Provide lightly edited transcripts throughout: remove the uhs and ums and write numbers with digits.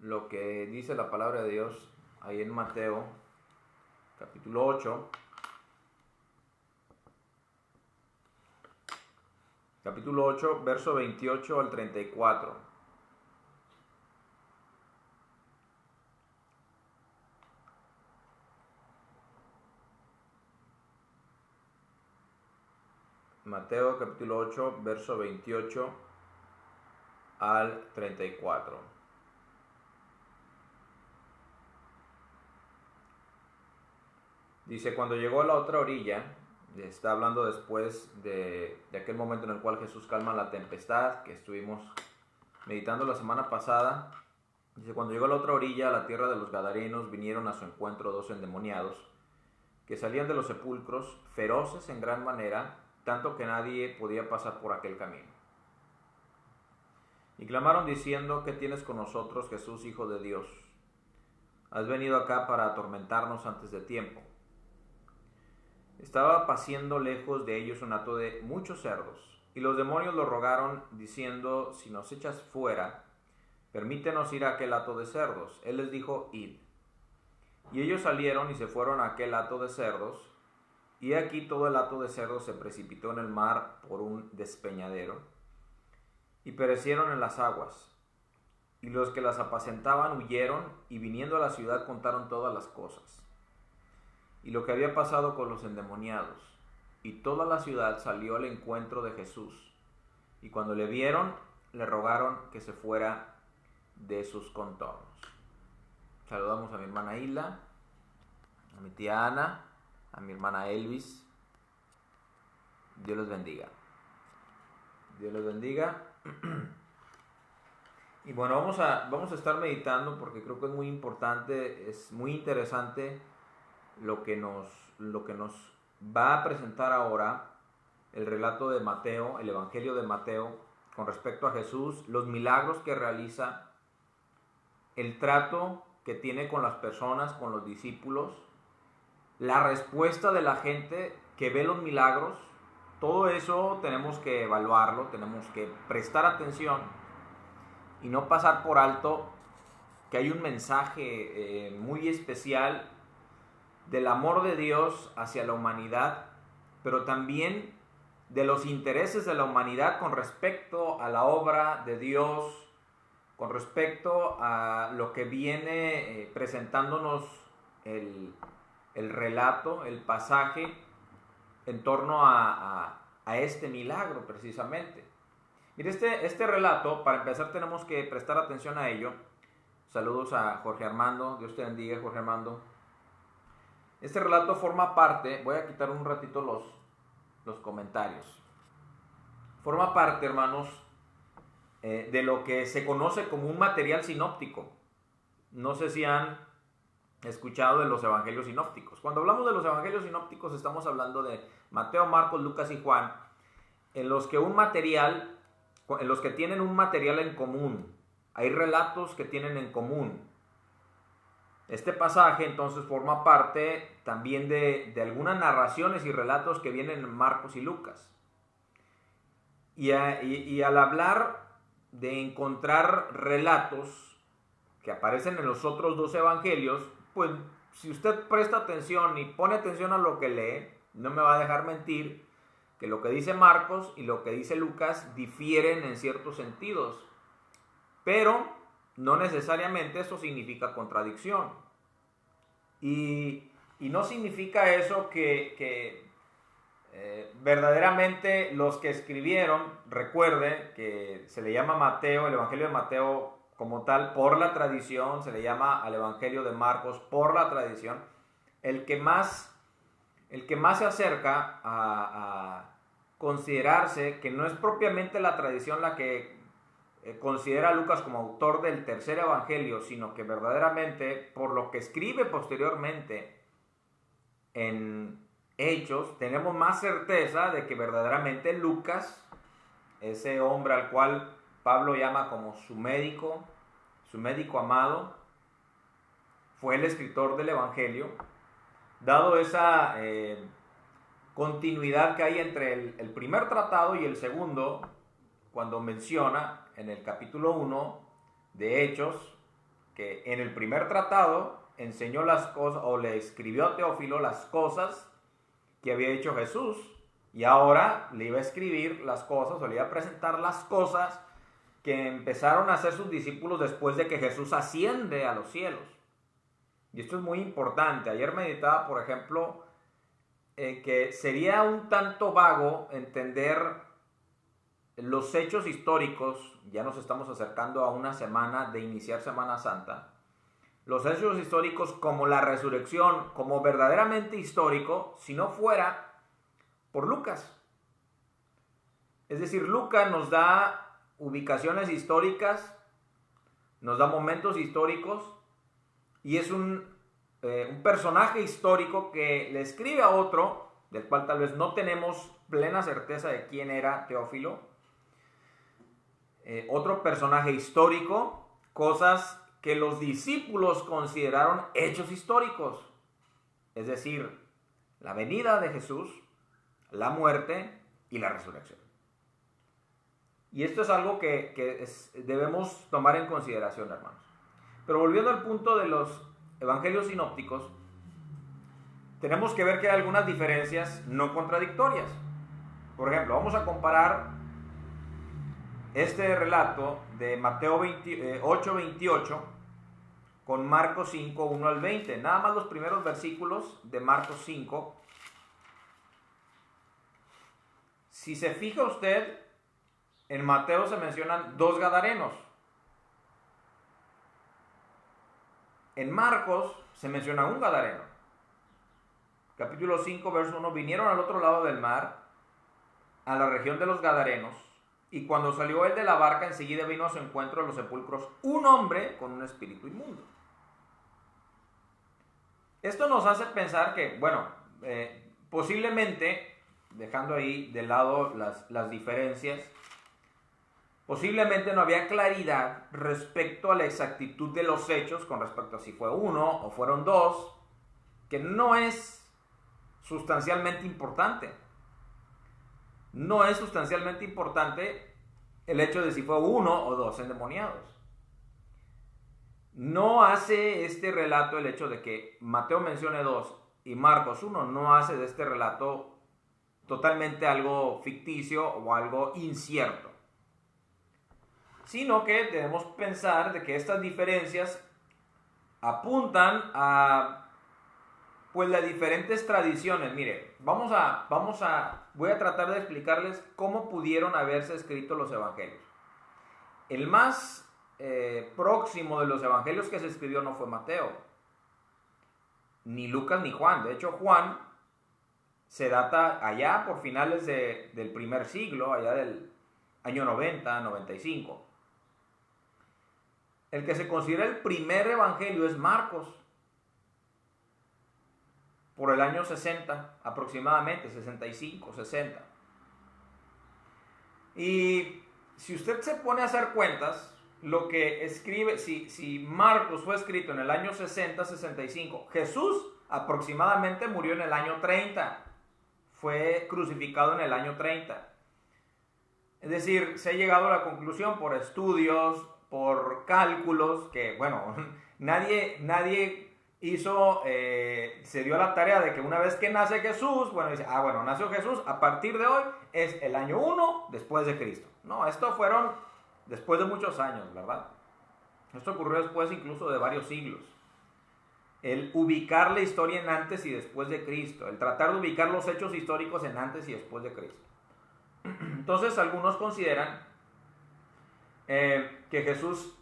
lo que dice la palabra de Dios ahí en Mateo, capítulo 8. Capítulo 8, verso 28 al 34. Mateo capítulo 8, verso 28 al 34. Dice, cuando llegó a la otra orilla, está hablando después de aquel momento en el cual Jesús calma la tempestad, que estuvimos meditando la semana pasada. Dice, cuando llegó a la otra orilla, a la tierra de los Gadarenos, vinieron a su encuentro dos endemoniados, que salían de los sepulcros, feroces en gran manera, tanto que nadie podía pasar por aquel camino. Y clamaron diciendo, ¿qué tienes con nosotros, Jesús, Hijo de Dios? Has venido acá para atormentarnos antes de tiempo. Estaba paciendo lejos de ellos un hato de muchos cerdos, y los demonios lo rogaron, diciendo, si nos echas fuera, permítenos ir a aquel hato de cerdos. Él les dijo, id. Y ellos salieron y se fueron a aquel hato de cerdos, y aquí todo el hato de cerdos se precipitó en el mar por un despeñadero, y perecieron en las aguas. Y los que las apacentaban huyeron, y viniendo a la ciudad contaron todas las cosas, y lo que había pasado con los endemoniados. Y toda la ciudad salió al encuentro de Jesús, y cuando le vieron, le rogaron que se fuera de sus contornos. Saludamos a mi hermana Hilda, a mi tía Ana, a mi hermana Elvis. Dios los bendiga. Dios los bendiga. Y bueno, vamos a estar meditando porque creo que es muy importante, es muy interesante lo que nos va a presentar ahora el relato de Mateo, el Evangelio de Mateo, con respecto a Jesús, los milagros que realiza, el trato que tiene con las personas, con los discípulos, la respuesta de la gente que ve los milagros. Todo eso tenemos que evaluarlo, tenemos que prestar atención y no pasar por alto que hay un mensaje muy especial del amor de Dios hacia la humanidad, pero también de los intereses de la humanidad con respecto a la obra de Dios, con respecto a lo que viene presentándonos el relato, el pasaje en torno a este milagro precisamente. Mire, este relato, para empezar tenemos que prestar atención a ello. Saludos a Jorge Armando, Dios te bendiga, Jorge Armando. Este relato forma parte, voy a quitar un ratito los comentarios. Forma parte, hermanos, de lo que se conoce como un material sinóptico. No sé si han escuchado de los evangelios sinópticos. Cuando hablamos de los evangelios sinópticos estamos hablando de Mateo, Marcos, Lucas y Juan, en los que tienen un material en común. Hay relatos que tienen en común. Este pasaje entonces forma parte también de algunas narraciones y relatos que vienen en Marcos y Lucas. Y al hablar de encontrar relatos que aparecen en los otros dos evangelios, pues si usted presta atención y pone atención a lo que lee, no me va a dejar mentir que lo que dice Marcos y lo que dice Lucas difieren en ciertos sentidos, pero no necesariamente eso significa contradicción. Y no significa eso que verdaderamente los que escribieron, recuerde que se le llama Mateo, el Evangelio de Mateo como tal, por la tradición, se le llama al Evangelio de Marcos por la tradición. El que más se acerca a considerarse que no es propiamente la tradición la que considera a Lucas como autor del tercer evangelio, sino que verdaderamente, por lo que escribe posteriormente en Hechos, tenemos más certeza de que verdaderamente Lucas, ese hombre al cual Pablo llama como su médico amado, fue el escritor del evangelio, dado esa continuidad que hay entre el primer tratado y el segundo, cuando menciona en el capítulo 1 de Hechos que en el primer tratado enseñó las cosas, o le escribió a Teófilo las cosas que había hecho Jesús, y ahora le iba a escribir las cosas, o le iba a presentar las cosas que empezaron a hacer sus discípulos después de que Jesús asciende a los cielos. Y esto es muy importante. Ayer meditaba, por ejemplo, que sería un tanto vago entender los hechos históricos. Ya nos estamos acercando a una semana de iniciar Semana Santa. Los hechos históricos como la resurrección, como verdaderamente histórico, si no fuera por Lucas. Es decir, Lucas nos da ubicaciones históricas, nos da momentos históricos, y es un personaje histórico que le escribe a otro, del cual tal vez no tenemos plena certeza de quién era Teófilo. Otro personaje histórico, cosas que los discípulos consideraron hechos históricos. Es decir, la venida de Jesús, la muerte y la resurrección. Y esto es algo que debemos tomar en consideración, hermanos. Pero volviendo al punto de los evangelios sinópticos, tenemos que ver que hay algunas diferencias no contradictorias. Por ejemplo, vamos a comparar este relato de Mateo 8:28 con Marcos 5, 1 al 20. Nada más los primeros versículos de Marcos 5. Si se fija usted, en Mateo se mencionan 2 gadarenos. En Marcos se menciona un gadareno. Capítulo 5, verso 1. Vinieron al otro lado del mar, a la región de los gadarenos, y cuando salió él de la barca, enseguida vino a su encuentro de los sepulcros un hombre con un espíritu inmundo. Esto nos hace pensar que, bueno, posiblemente, dejando ahí de lado las diferencias, posiblemente no había claridad respecto a la exactitud de los hechos, con respecto a si fue uno o fueron 2, que no es sustancialmente importante. No es sustancialmente importante el hecho de si fue 1 o 2 endemoniados. No hace este relato el hecho de que Mateo mencione 2 y Marcos 1, no hace de este relato totalmente algo ficticio o algo incierto, sino que debemos pensar de que estas diferencias apuntan a pues las diferentes tradiciones. Mire, voy a tratar de explicarles cómo pudieron haberse escrito los evangelios. El más próximo de los evangelios que se escribió no fue Mateo, ni Lucas ni Juan. De hecho, Juan se data allá por finales del primer siglo, allá del año 90, 95. El que se considera el primer evangelio es Marcos, por el año 60 aproximadamente, 65, 60. Y si usted se pone a hacer cuentas, lo que escribe, si Marcos fue escrito en el año 60, 65, Jesús aproximadamente murió en el año 30, fue crucificado en el año 30. Es decir, se ha llegado a la conclusión por estudios, por cálculos, que bueno, nadie hizo, se dio la tarea de que una vez que nace Jesús, bueno, dice, bueno, nació Jesús, a partir de hoy es el año 1 después de Cristo. No, esto fueron después de muchos años, ¿verdad? Esto ocurrió después incluso de varios siglos. El ubicar la historia en antes y después de Cristo, el tratar de ubicar los hechos históricos en antes y después de Cristo. Entonces, algunos consideran que Jesús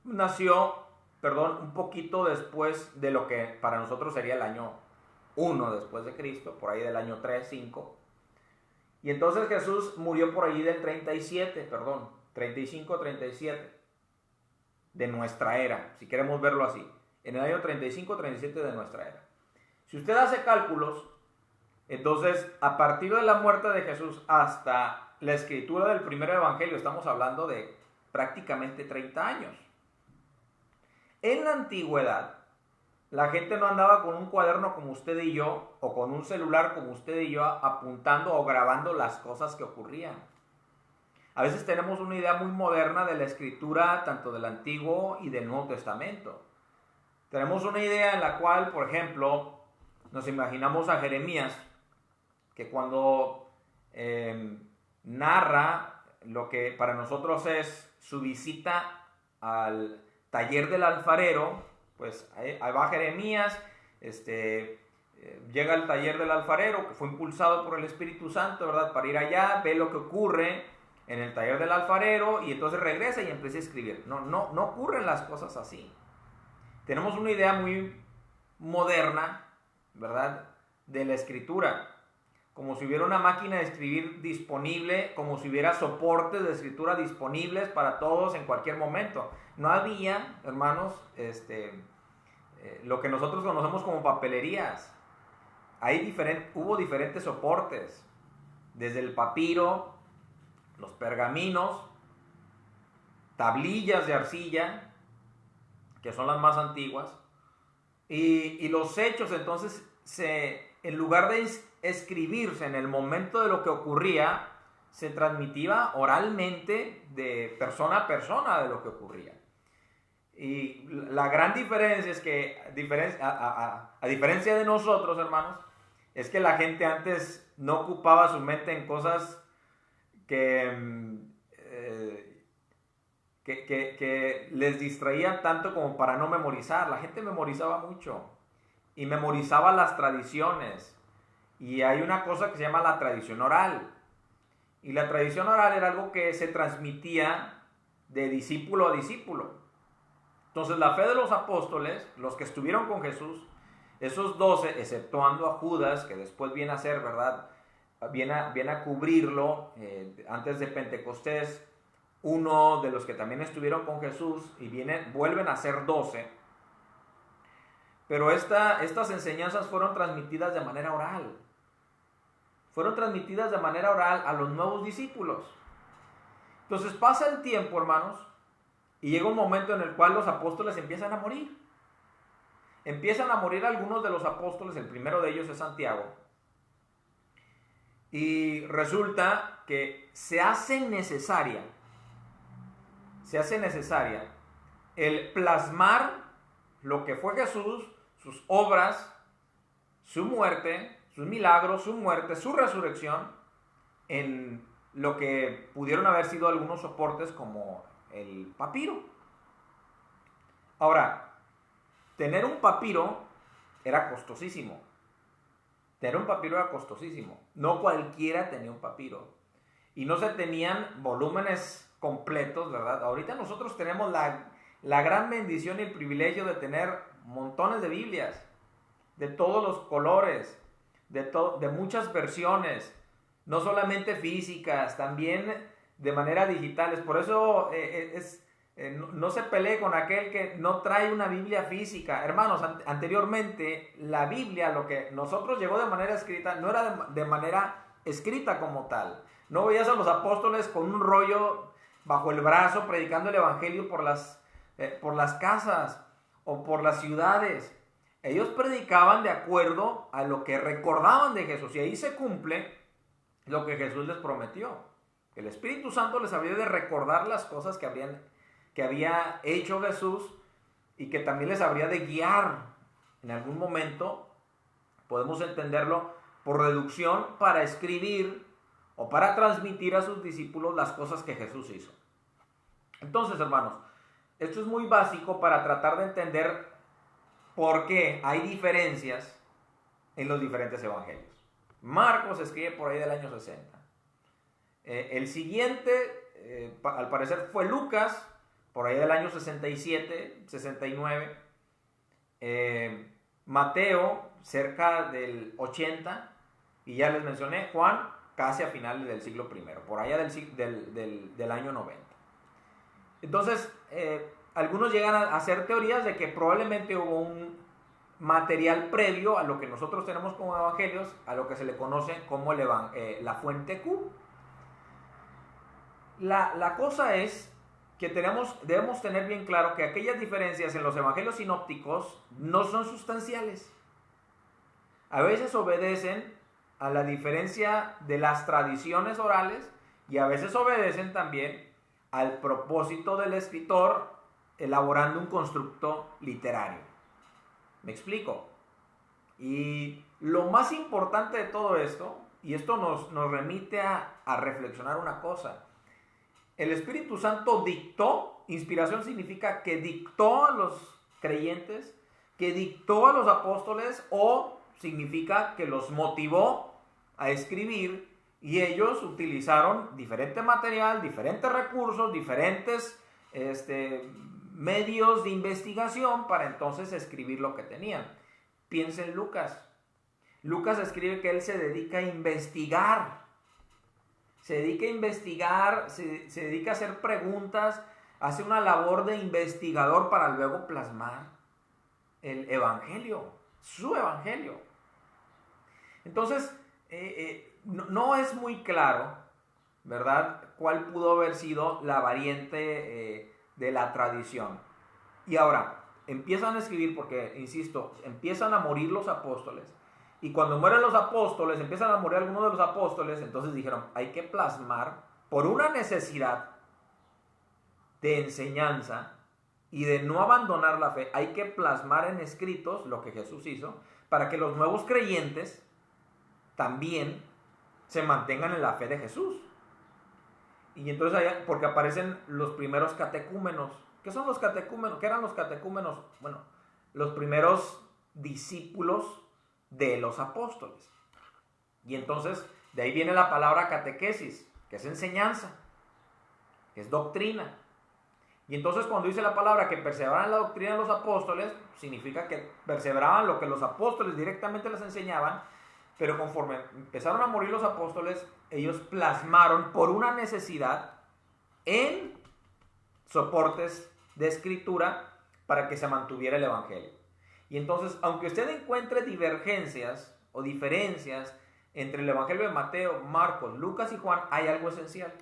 nació, un poquito después de lo que para nosotros sería el año 1 después de Cristo, por ahí del año 3, 5. Y entonces Jesús murió por ahí del 35, 37 de nuestra era, si queremos verlo así. En el año 35, 37 de nuestra era. Si usted hace cálculos, entonces a partir de la muerte de Jesús hasta la escritura del primer evangelio, estamos hablando de prácticamente 30 años. En la antigüedad, la gente no andaba con un cuaderno como usted y yo, o con un celular como usted y yo, apuntando o grabando las cosas que ocurrían. A veces tenemos una idea muy moderna de la escritura, tanto del Antiguo y del Nuevo Testamento. Tenemos una idea en la cual, por ejemplo, nos imaginamos a Jeremías, que cuando narra lo que para nosotros es su visita al taller del alfarero, pues ahí va Jeremías, llega al taller del alfarero, que fue impulsado por el Espíritu Santo, ¿verdad? Para ir allá, ve lo que ocurre en el taller del alfarero y entonces regresa y empieza a escribir. No ocurren las cosas así. Tenemos una idea muy moderna, ¿verdad?, de la escritura, como si hubiera una máquina de escribir disponible, como si hubiera soportes de escritura disponibles para todos en cualquier momento. No había, hermanos, lo que nosotros conocemos como papelerías. Hubo diferentes soportes, desde el papiro, los pergaminos, tablillas de arcilla, que son las más antiguas, y los hechos. Entonces, en lugar de escribirse en el momento de lo que ocurría, se transmitía oralmente de persona a persona de lo que ocurría. Y la gran diferencia es que, a diferencia de nosotros, hermanos, es que la gente antes no ocupaba su mente en cosas que les distraían tanto como para no memorizar. La gente memorizaba mucho y memorizaba las tradiciones. Y hay una cosa que se llama la tradición oral. Y la tradición oral era algo que se transmitía de discípulo a discípulo. Entonces la fe de los apóstoles, los que estuvieron con Jesús, esos 12, exceptuando a Judas, que después viene a ser, ¿verdad?, viene a cubrirlo antes de Pentecostés, uno de los que también estuvieron con Jesús, y vuelven a ser 12. Pero estas enseñanzas fueron transmitidas de manera oral. Fueron transmitidas de manera oral a los nuevos discípulos. Entonces pasa el tiempo, hermanos, y llega un momento en el cual los apóstoles empiezan a morir. Empiezan a morir algunos de los apóstoles, el primero de ellos es Santiago. Y resulta que se hace necesaria el plasmar lo que fue Jesús, sus obras, su muerte, sus milagros, su muerte, su resurrección, en lo que pudieron haber sido algunos soportes como el papiro. Ahora, tener un papiro era costosísimo. No cualquiera tenía un papiro. Y no se tenían volúmenes completos, ¿verdad? Ahorita nosotros tenemos la gran bendición y el privilegio de tener montones de Biblias, de todos los colores, de muchas versiones, no solamente físicas, también de manera digitales. Por eso no se pelee con aquel que no trae una Biblia física. Hermanos, anteriormente la Biblia, lo que nosotros llegó de manera escrita, no era de manera escrita como tal. No veías a los apóstoles con un rollo bajo el brazo predicando el evangelio por las casas o por las ciudades. Ellos predicaban de acuerdo a lo que recordaban de Jesús, y ahí se cumple lo que Jesús les prometió. El Espíritu Santo les había de recordar las cosas que había hecho Jesús, y que también les habría de guiar en algún momento. Podemos entenderlo por reducción, para escribir o para transmitir a sus discípulos las cosas que Jesús hizo. Entonces, hermanos, esto es muy básico para tratar de entender por qué hay diferencias en los diferentes evangelios. Marcos escribe por ahí del año 60. El siguiente, al parecer, fue Lucas, por ahí del año 67, 69. Mateo, cerca del 80. Y ya les mencioné, Juan, casi a finales del siglo I, por allá del año 90. Entonces, algunos llegan a hacer teorías de que probablemente hubo un material previo a lo que nosotros tenemos como evangelios, a lo que se le conoce como la fuente Q. La cosa es que debemos tener bien claro que aquellas diferencias en los evangelios sinópticos no son sustanciales. A veces obedecen a la diferencia de las tradiciones orales y a veces obedecen también al propósito del escritor elaborando un constructo literario. ¿Me explico? Y lo más importante de todo esto, y esto nos remite a reflexionar una cosa: el Espíritu Santo dictó, inspiración significa que dictó a los creyentes, que dictó a los apóstoles, o significa que los motivó a escribir, y ellos utilizaron diferente material, diferentes recursos, diferentes medios de investigación para entonces escribir lo que tenían. Piensa en Lucas. Lucas escribe que él se dedica a investigar. Se dedica a investigar, se dedica a hacer preguntas, hace una labor de investigador para luego plasmar el evangelio, su evangelio. Entonces, no es muy claro, ¿verdad?, cuál pudo haber sido la variante de la tradición. Y ahora, empiezan a escribir porque, insisto, empiezan a morir los apóstoles. Y cuando mueren los apóstoles, empiezan a morir algunos de los apóstoles, entonces dijeron, hay que plasmar, por una necesidad de enseñanza y de no abandonar la fe, hay que plasmar en escritos lo que Jesús hizo, para que los nuevos creyentes también se mantengan en la fe de Jesús. Y entonces allá, porque aparecen los primeros catecúmenos. ¿Qué son los catecúmenos? ¿Qué eran los catecúmenos? Bueno, los primeros discípulos de los apóstoles. Y entonces de ahí viene la palabra catequesis, que es enseñanza, que es doctrina. Y entonces cuando dice la palabra que perseveraban en la doctrina de los apóstoles, significa que perseveraban lo que los apóstoles directamente les enseñaban. Pero conforme empezaron a morir los apóstoles, ellos plasmaron por una necesidad en soportes de escritura para que se mantuviera el evangelio. Y entonces, aunque usted encuentre divergencias o diferencias entre el evangelio de Mateo, Marcos, Lucas y Juan, hay algo esencial.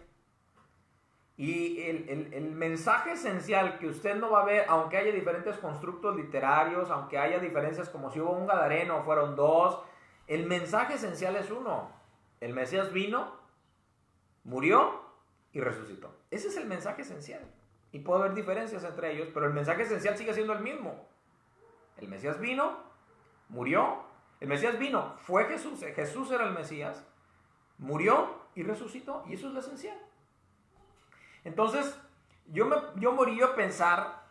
Y el mensaje esencial que usted no va a ver, aunque haya diferentes constructos literarios, aunque haya diferencias como si hubo un gadareno o fueron dos, el mensaje esencial es uno: el Mesías vino, murió y resucitó. Ese es el mensaje esencial. Y puede haber diferencias entre ellos, pero el mensaje esencial sigue siendo el mismo. El Mesías vino, murió. El Mesías vino, fue Jesús. Jesús era el Mesías. Murió y resucitó. Y eso es lo esencial. Entonces, yo morí a pensar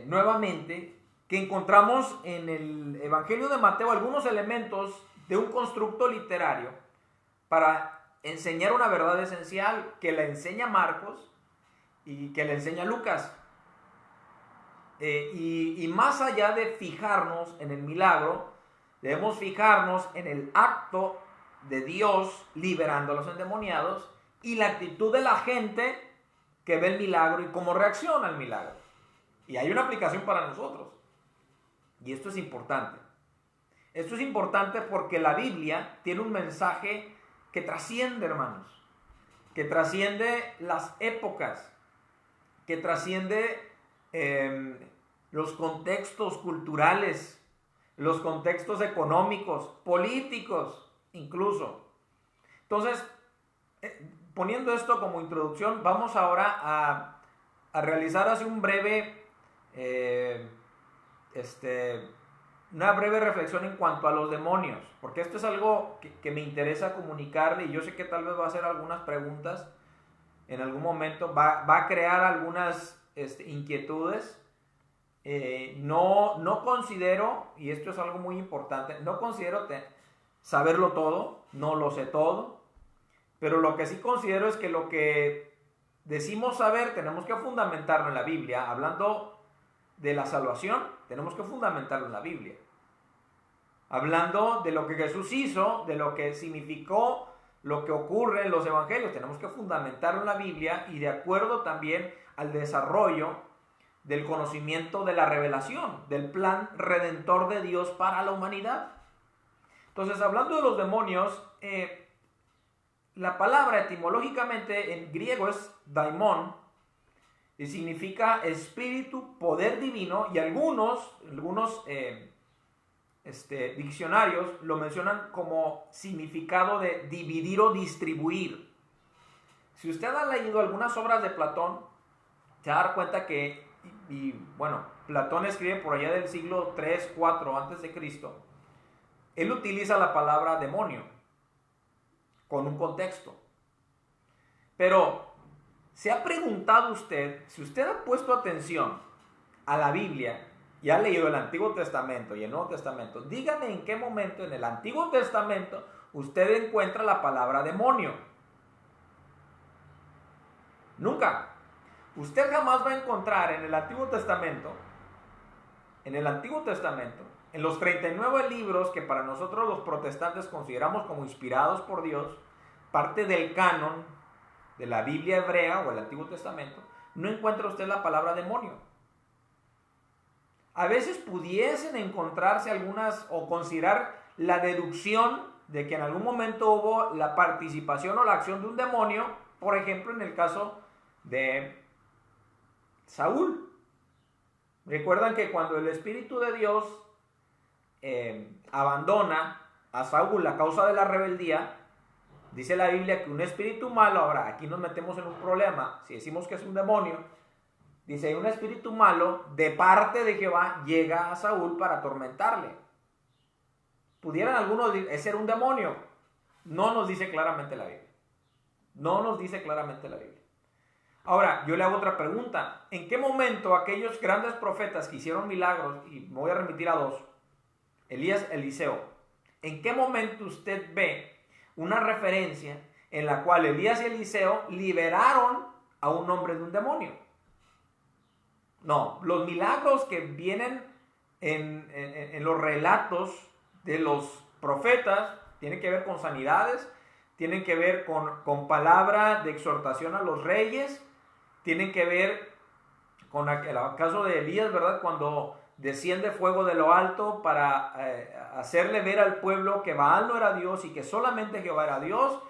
nuevamente que encontramos en el Evangelio de Mateo algunos elementos de un constructo literario para enseñar una verdad esencial que la enseña Marcos y que la enseña Lucas. Y más allá de fijarnos en el milagro, debemos fijarnos en el acto de Dios liberando a los endemoniados y la actitud de la gente que ve el milagro y cómo reacciona al milagro. Y hay una aplicación para nosotros. Y esto es importante. Esto es importante porque la Biblia tiene un mensaje que trasciende, hermanos. Que trasciende las épocas. Que trasciende los contextos culturales, los contextos económicos, políticos, incluso. Entonces, poniendo esto como introducción, vamos ahora a realizar así un breve, una breve reflexión en cuanto a los demonios, porque esto es algo que me interesa comunicarle, y yo sé que tal vez va a hacer algunas preguntas en algún momento, va a crear algunas inquietudes. No considero, y esto es algo muy importante, no considero saberlo todo, no lo sé todo, pero lo que sí considero es que lo que decimos saber tenemos que fundamentarlo en la Biblia. Hablando de la salvación, tenemos que fundamentarlo en la Biblia. Hablando de lo que Jesús hizo, de lo que significó, lo que ocurre en los evangelios, tenemos que fundamentarlo en la Biblia y de acuerdo también al desarrollo del conocimiento de la revelación, del plan redentor de Dios para la humanidad. Entonces, hablando de los demonios, la palabra etimológicamente en griego es daimon y significa espíritu, poder divino, y algunos diccionarios lo mencionan como significado de dividir o distribuir. Si usted ha leído algunas obras de Platón, se va a dar cuenta que, bueno, Platón escribe por allá del siglo 3, 4 antes de Cristo. Él utiliza la palabra demonio con un contexto. Pero, ¿se ha preguntado usted, si usted ha puesto atención a la Biblia y ha leído el Antiguo Testamento y el Nuevo Testamento, dígame en qué momento en el Antiguo Testamento usted encuentra la palabra demonio? Nunca. Usted jamás va a encontrar en el Antiguo Testamento, en los 39 libros que para nosotros los protestantes consideramos como inspirados por Dios, parte del canon de la Biblia hebrea o el Antiguo Testamento, no encuentra usted la palabra demonio. A veces pudiesen encontrarse algunas o considerar la deducción de que en algún momento hubo la participación o la acción de un demonio, por ejemplo en el caso de Saúl. Recuerdan que cuando el Espíritu de Dios abandona a Saúl a causa de la rebeldía, dice la Biblia que un espíritu malo, ahora aquí nos metemos en un problema, si decimos que es un demonio, dice un espíritu malo de parte de Jehová llega a Saúl para atormentarle. Pudieran algunos decir, ese era un demonio. No nos dice claramente la Biblia. No nos dice claramente la Biblia. Ahora, yo le hago otra pregunta. ¿En qué momento aquellos grandes profetas que hicieron milagros, y me voy a remitir a dos, Elías, Eliseo, en qué momento usted ve una referencia en la cual Elías y Eliseo liberaron a un hombre de un demonio? No, los milagros que vienen en los relatos de los profetas tienen que ver con sanidades, tienen que ver con palabra de exhortación a los reyes, tienen que ver con el caso de Elías, ¿verdad? Cuando desciende fuego de lo alto para hacerle ver al pueblo que Baal no era Dios y que solamente Jehová era Dios.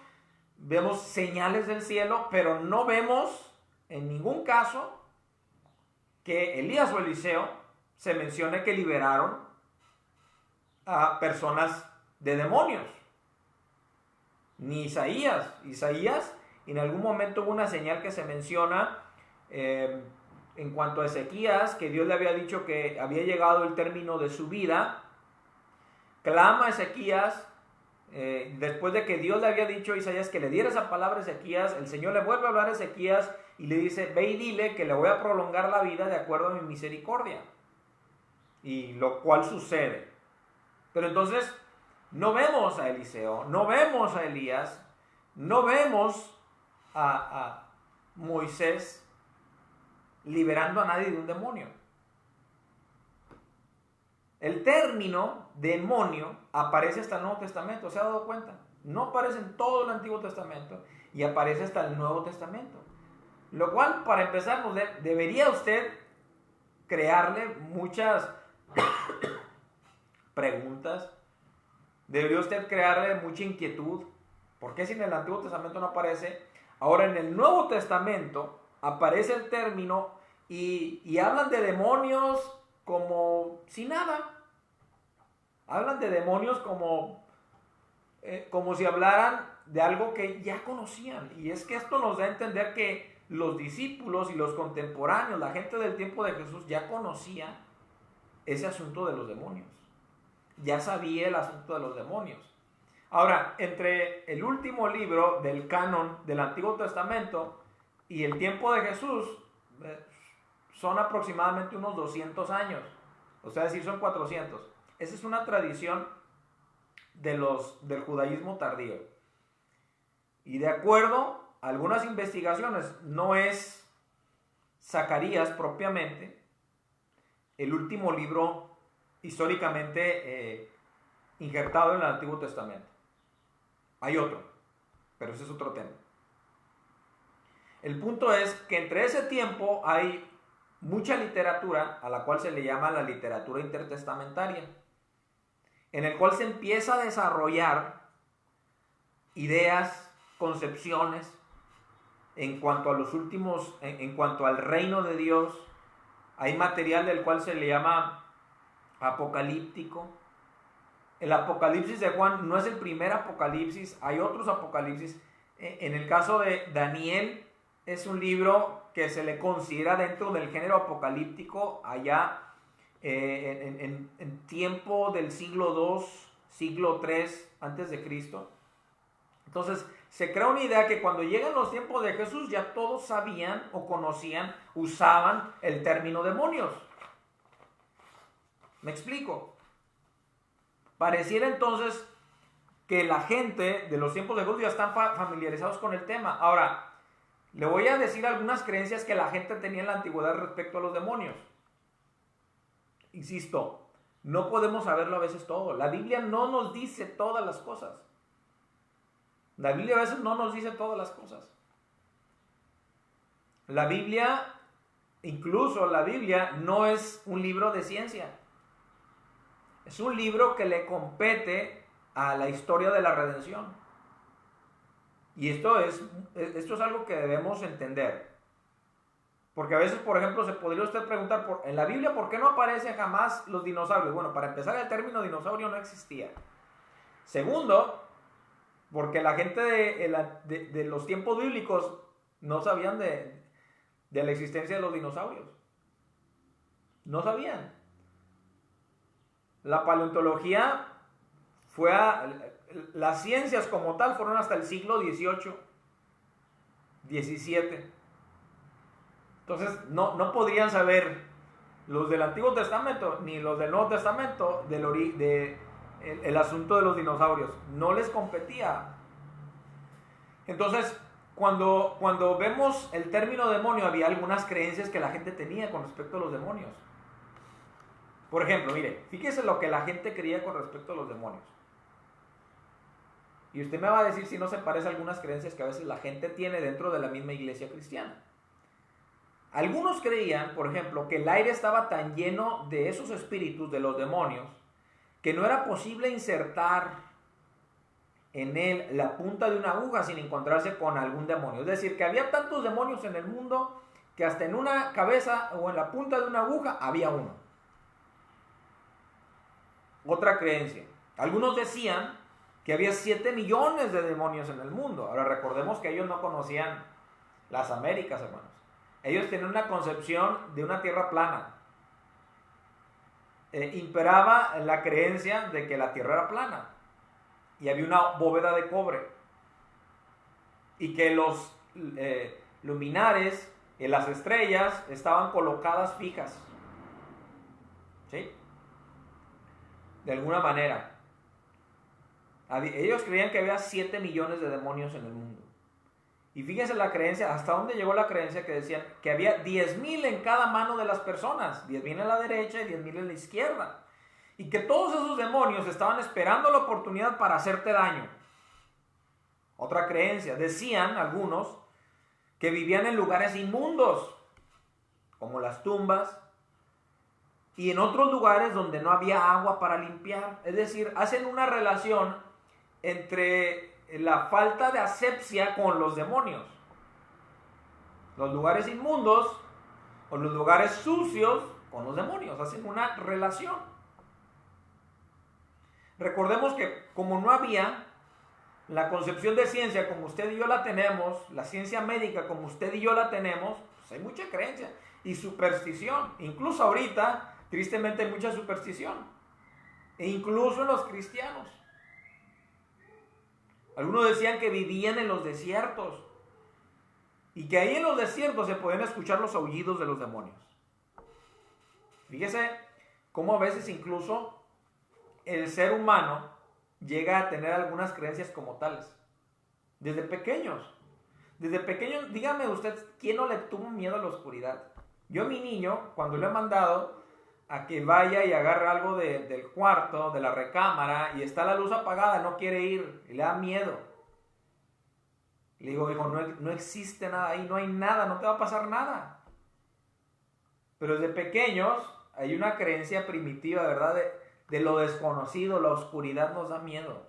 Vemos señales del cielo, pero no vemos en ningún caso que Elías o Eliseo se mencione que liberaron a personas de demonios. Ni Isaías. Isaías en algún momento hubo una señal que se menciona en cuanto a Ezequías, que Dios le había dicho que había llegado el término de su vida. Clama a Ezequías, después de que Dios le había dicho a Isaías que le diera esa palabra a Ezequías, el Señor le vuelve a hablar a Ezequías y le dice, ve y dile que le voy a prolongar la vida de acuerdo a mi misericordia. Y lo cual sucede. Pero entonces no vemos a Eliseo, no vemos a Elías, no vemos a Moisés liberando a nadie de un demonio. El término demonio aparece hasta el Nuevo Testamento, ¿se ha dado cuenta? No aparece en todo el Antiguo Testamento y aparece hasta el Nuevo Testamento. Lo cual, para empezar, debería usted crearle muchas preguntas, debería usted crearle mucha inquietud. ¿Por qué si en el Antiguo Testamento no aparece? Ahora en el Nuevo Testamento aparece el término y hablan de demonios como si nada. Hablan de demonios como si hablaran de algo que ya conocían. Y es que esto nos da a entender que los discípulos y los contemporáneos, la gente del tiempo de Jesús, ya conocía ese asunto de los demonios. Ya sabía el asunto de los demonios. Ahora, entre el último libro del canon del Antiguo Testamento y el tiempo de Jesús, son aproximadamente unos 200 años. O sea, decir, son 400. Esa es una tradición del judaísmo tardío. Y de acuerdo a algunas investigaciones, no es Zacarías propiamente el último libro históricamente injertado en el Antiguo Testamento. Hay otro, pero ese es otro tema. El punto es que entre ese tiempo hay mucha literatura a la cual se le llama la literatura intertestamentaria, en el cual se empieza a desarrollar ideas, concepciones en cuanto a los últimos, en cuanto al reino de Dios. Hay material del cual se le llama apocalíptico. El Apocalipsis de Juan no es el primer Apocalipsis, hay otros Apocalipsis En el caso de Daniel, es un libro que se le considera dentro del género apocalíptico allá en tiempo del siglo II, siglo III antes de Cristo. Entonces, se crea una idea que cuando llegan los tiempos de Jesús ya todos sabían o conocían, usaban el término demonios. ¿Me explico? Pareciera entonces que la gente de los tiempos de Jesús ya están familiarizados con el tema. Ahora, le voy a decir algunas creencias que la gente tenía en la antigüedad respecto a los demonios. Insisto, no podemos saberlo a veces todo. La Biblia no nos dice todas las cosas. La Biblia a veces no nos dice todas las cosas. La Biblia, incluso la Biblia, no es un libro de ciencia. Es un libro que le compete a la historia de la redención. Y esto es algo que debemos entender. Porque a veces, por ejemplo, se podría usted preguntar, en la Biblia, ¿por qué no aparecen jamás los dinosaurios? Bueno, para empezar, el término dinosaurio no existía. Segundo, porque la gente de los tiempos bíblicos no sabían de la existencia de los dinosaurios. No sabían. La paleontología las ciencias como tal fueron hasta el siglo XVIII, XVII. Entonces no podrían saber los del Antiguo Testamento ni los del Nuevo Testamento el asunto de los dinosaurios. No les competía. Entonces, cuando vemos el término demonio, había algunas creencias que la gente tenía con respecto a los demonios. Por ejemplo, mire, fíjese lo que la gente creía con respecto a los demonios. Y usted me va a decir si no se parece a algunas creencias que a veces la gente tiene dentro de la misma iglesia cristiana. Algunos creían, por ejemplo, que el aire estaba tan lleno de esos espíritus, de los demonios, que no era posible insertar en él la punta de una aguja sin encontrarse con algún demonio. Es decir, que había tantos demonios en el mundo que hasta en una cabeza o en la punta de una aguja había uno. Otra creencia. Algunos decían que había 7 millones de demonios en el mundo. Ahora recordemos que ellos no conocían las Américas, hermanos. Ellos tenían una concepción de una tierra plana. Imperaba la creencia de que la tierra era plana. Y había una bóveda de cobre. Y que los luminares, las estrellas, estaban colocadas fijas. ¿Sí? De alguna manera. Ellos creían que había 7 millones de demonios en el mundo. Y fíjense la creencia, hasta dónde llegó la creencia que decían que había 10,000 en cada mano de las personas. 10,000 en la derecha y 10,000 en la izquierda. Y que todos esos demonios estaban esperando la oportunidad para hacerte daño. Otra creencia, decían algunos que vivían en lugares inmundos, como las tumbas, y en otros lugares donde no había agua para limpiar. Es decir, hacen una relación entre la falta de asepsia con los demonios. Los lugares inmundos o los lugares sucios con los demonios. Hacen una relación. Recordemos que como no había la concepción de ciencia como usted y yo la tenemos, la ciencia médica como usted y yo la tenemos, pues hay mucha creencia y superstición. Incluso ahorita, tristemente, hay mucha superstición. E incluso en los cristianos. Algunos decían que vivían en los desiertos y que ahí en los desiertos se podían escuchar los aullidos de los demonios. Fíjese cómo a veces incluso el ser humano llega a tener algunas creencias como tales. Desde pequeños. Desde pequeños, dígame usted, ¿quién no le tuvo miedo a la oscuridad? Yo a mi niño, cuando le he mandado a que vaya y agarre algo del cuarto, de la recámara, y está la luz apagada, no quiere ir, y le da miedo. Le digo, hijo, no existe nada ahí, no hay nada, no te va a pasar nada. Pero desde pequeños hay una creencia primitiva, ¿verdad? De lo desconocido, la oscuridad nos da miedo.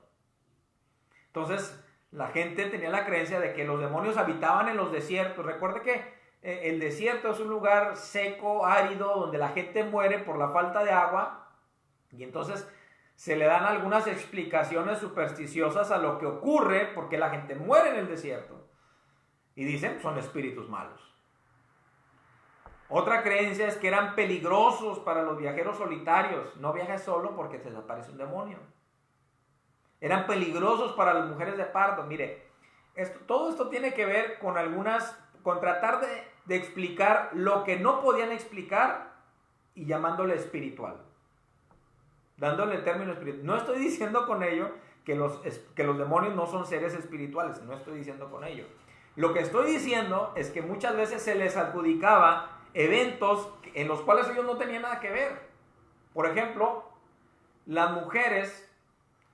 Entonces, la gente tenía la creencia de que los demonios habitaban en los desiertos. Recuerde que el desierto es un lugar seco, árido, donde la gente muere por la falta de agua. Y entonces se le dan algunas explicaciones supersticiosas a lo que ocurre porque la gente muere en el desierto. Y dicen, son espíritus malos. Otra creencia es que eran peligrosos para los viajeros solitarios. No viajes solo porque te desaparece un demonio. Eran peligrosos para las mujeres de parto. Mire, todo esto tiene que ver con tratar de explicar lo que no podían explicar y llamándole espiritual. Dándole el término espiritual. No estoy diciendo con ello que los demonios no son seres espirituales. No estoy diciendo con ello. Lo que estoy diciendo es que muchas veces se les adjudicaba eventos en los cuales ellos no tenían nada que ver. Por ejemplo, las mujeres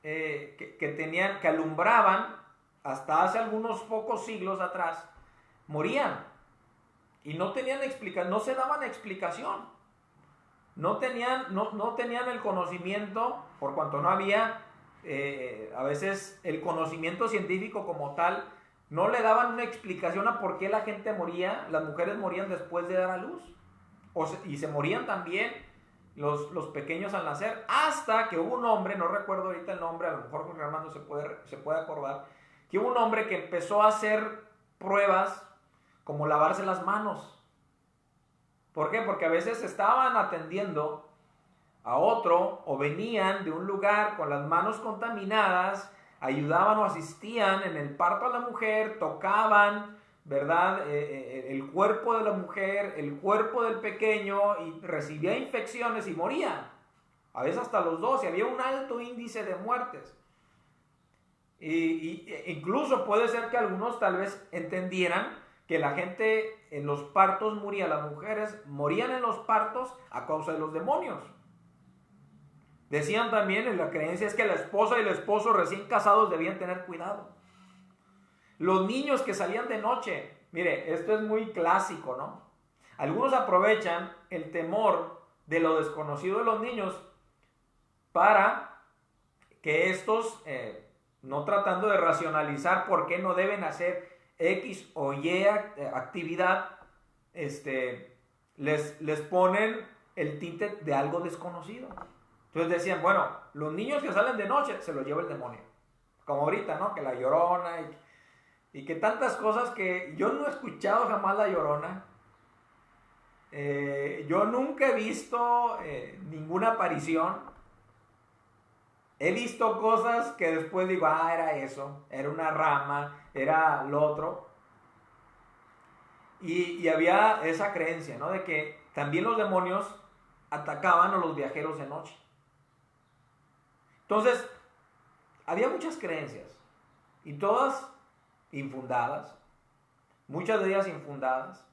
que alumbraban hasta hace algunos pocos siglos atrás, morían y no tenían explicación, no se daban explicación. No tenían el conocimiento, por cuanto no había a veces el conocimiento científico como tal. No le daban una explicación a por qué la gente moría, las mujeres morían después de dar a luz. Y se morían también los pequeños al nacer. Hasta que hubo un hombre, no recuerdo ahorita el nombre, a lo mejor Jorge Armando se puede acordar, que hubo un hombre que empezó a hacer pruebas como lavarse las manos. ¿Por qué? Porque a veces estaban atendiendo a otro o venían de un lugar con las manos contaminadas, ayudaban o asistían en el parto a la mujer, tocaban, ¿verdad? El cuerpo de la mujer, el cuerpo del pequeño y recibía infecciones y morían. A veces hasta los dos, y había un alto índice de muertes. Incluso puede ser que algunos tal vez entendieran que la gente en los partos moría, las mujeres morían en los partos a causa de los demonios. Decían también, en la creencia es que la esposa y el esposo recién casados debían tener cuidado. Los niños que salían de noche, mire, esto es muy clásico, ¿no? Algunos aprovechan el temor de lo desconocido de los niños para que estos, no tratando de racionalizar por qué no deben hacer X o Y actividad, les ponen el tinte de algo desconocido. Entonces decían, bueno, los niños que salen de noche se los lleva el demonio. Como ahorita, ¿no? Que la Llorona y que tantas cosas que yo no he escuchado jamás la Llorona. Yo nunca he visto ninguna aparición. He visto cosas que después digo, era eso, era una rama, era lo otro. Y había esa creencia, ¿no? De que también los demonios atacaban a los viajeros de noche. Entonces, había muchas creencias, y todas infundadas, muchas de ellas infundadas,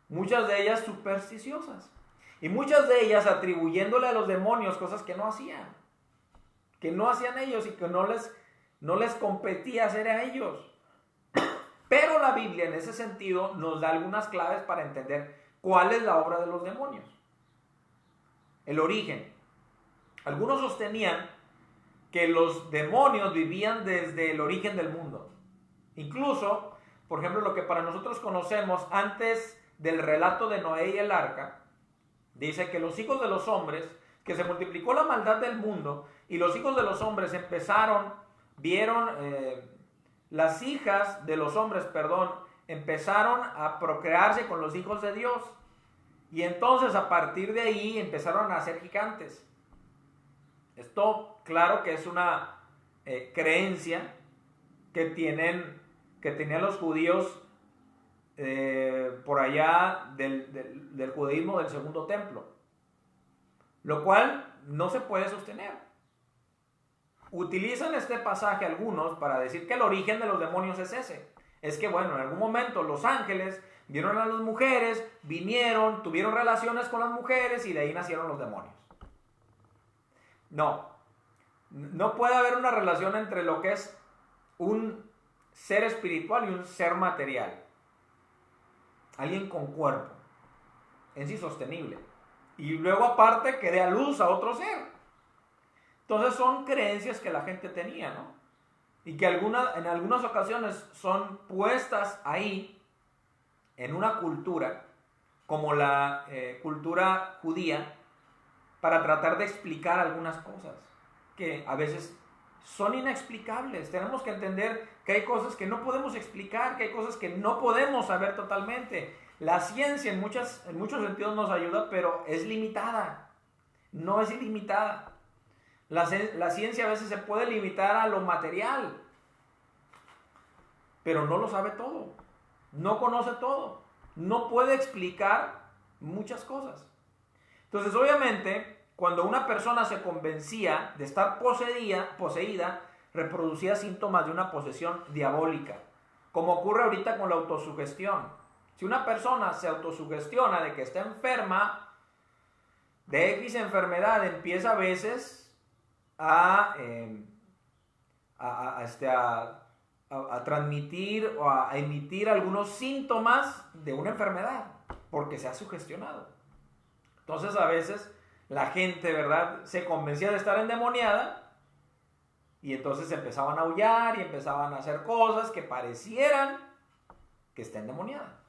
muchas de ellas supersticiosas, y muchas de ellas atribuyéndole a los demonios cosas que no hacían ellos y que no les competía hacer a ellos. Pero la Biblia en ese sentido nos da algunas claves para entender cuál es la obra de los demonios. El origen. Algunos sostenían que los demonios vivían desde el origen del mundo. Incluso, por ejemplo, lo que para nosotros conocemos antes del relato de Noé y el arca, dice que los hijos de los hombres, que se multiplicó la maldad del mundo, y los hijos de los hombres vieron, las hijas de los hombres, empezaron a procrearse con los hijos de Dios. Y entonces a partir de ahí empezaron a nacer gigantes. Esto, claro que es una creencia que tenían los judíos por allá del judaísmo del segundo templo, lo cual no se puede sostener. Utilizan este pasaje algunos para decir que el origen de los demonios es ese. Es que, bueno, en algún momento los ángeles vieron a las mujeres, vinieron, tuvieron relaciones con las mujeres y de ahí nacieron los demonios. No puede haber una relación entre lo que es un ser espiritual y un ser material. Alguien con cuerpo, en sí sostenible. Y luego aparte que dé a luz a otro ser. Entonces son creencias que la gente tenía, ¿no? Y que en algunas ocasiones son puestas ahí en una cultura, como la cultura judía, para tratar de explicar algunas cosas. que a veces son inexplicables. Tenemos que entender que hay cosas que no podemos explicar, que hay cosas que no podemos saber totalmente. La ciencia en muchos sentidos nos ayuda, pero es limitada. No es ilimitada. La ciencia a veces se puede limitar a lo material, pero no lo sabe todo. No conoce todo. No puede explicar muchas cosas. Entonces, obviamente, cuando una persona se convencía de estar poseída, reproducía síntomas de una posesión diabólica, como ocurre ahorita con la autosugestión. Si una persona se autosugestiona de que está enferma de X enfermedad, empieza a veces a transmitir o a emitir algunos síntomas de una enfermedad, porque se ha sugestionado. Entonces a veces la gente, ¿verdad?, se convencía de estar endemoniada y entonces empezaban a aullar y empezaban a hacer cosas que parecieran que está endemoniada.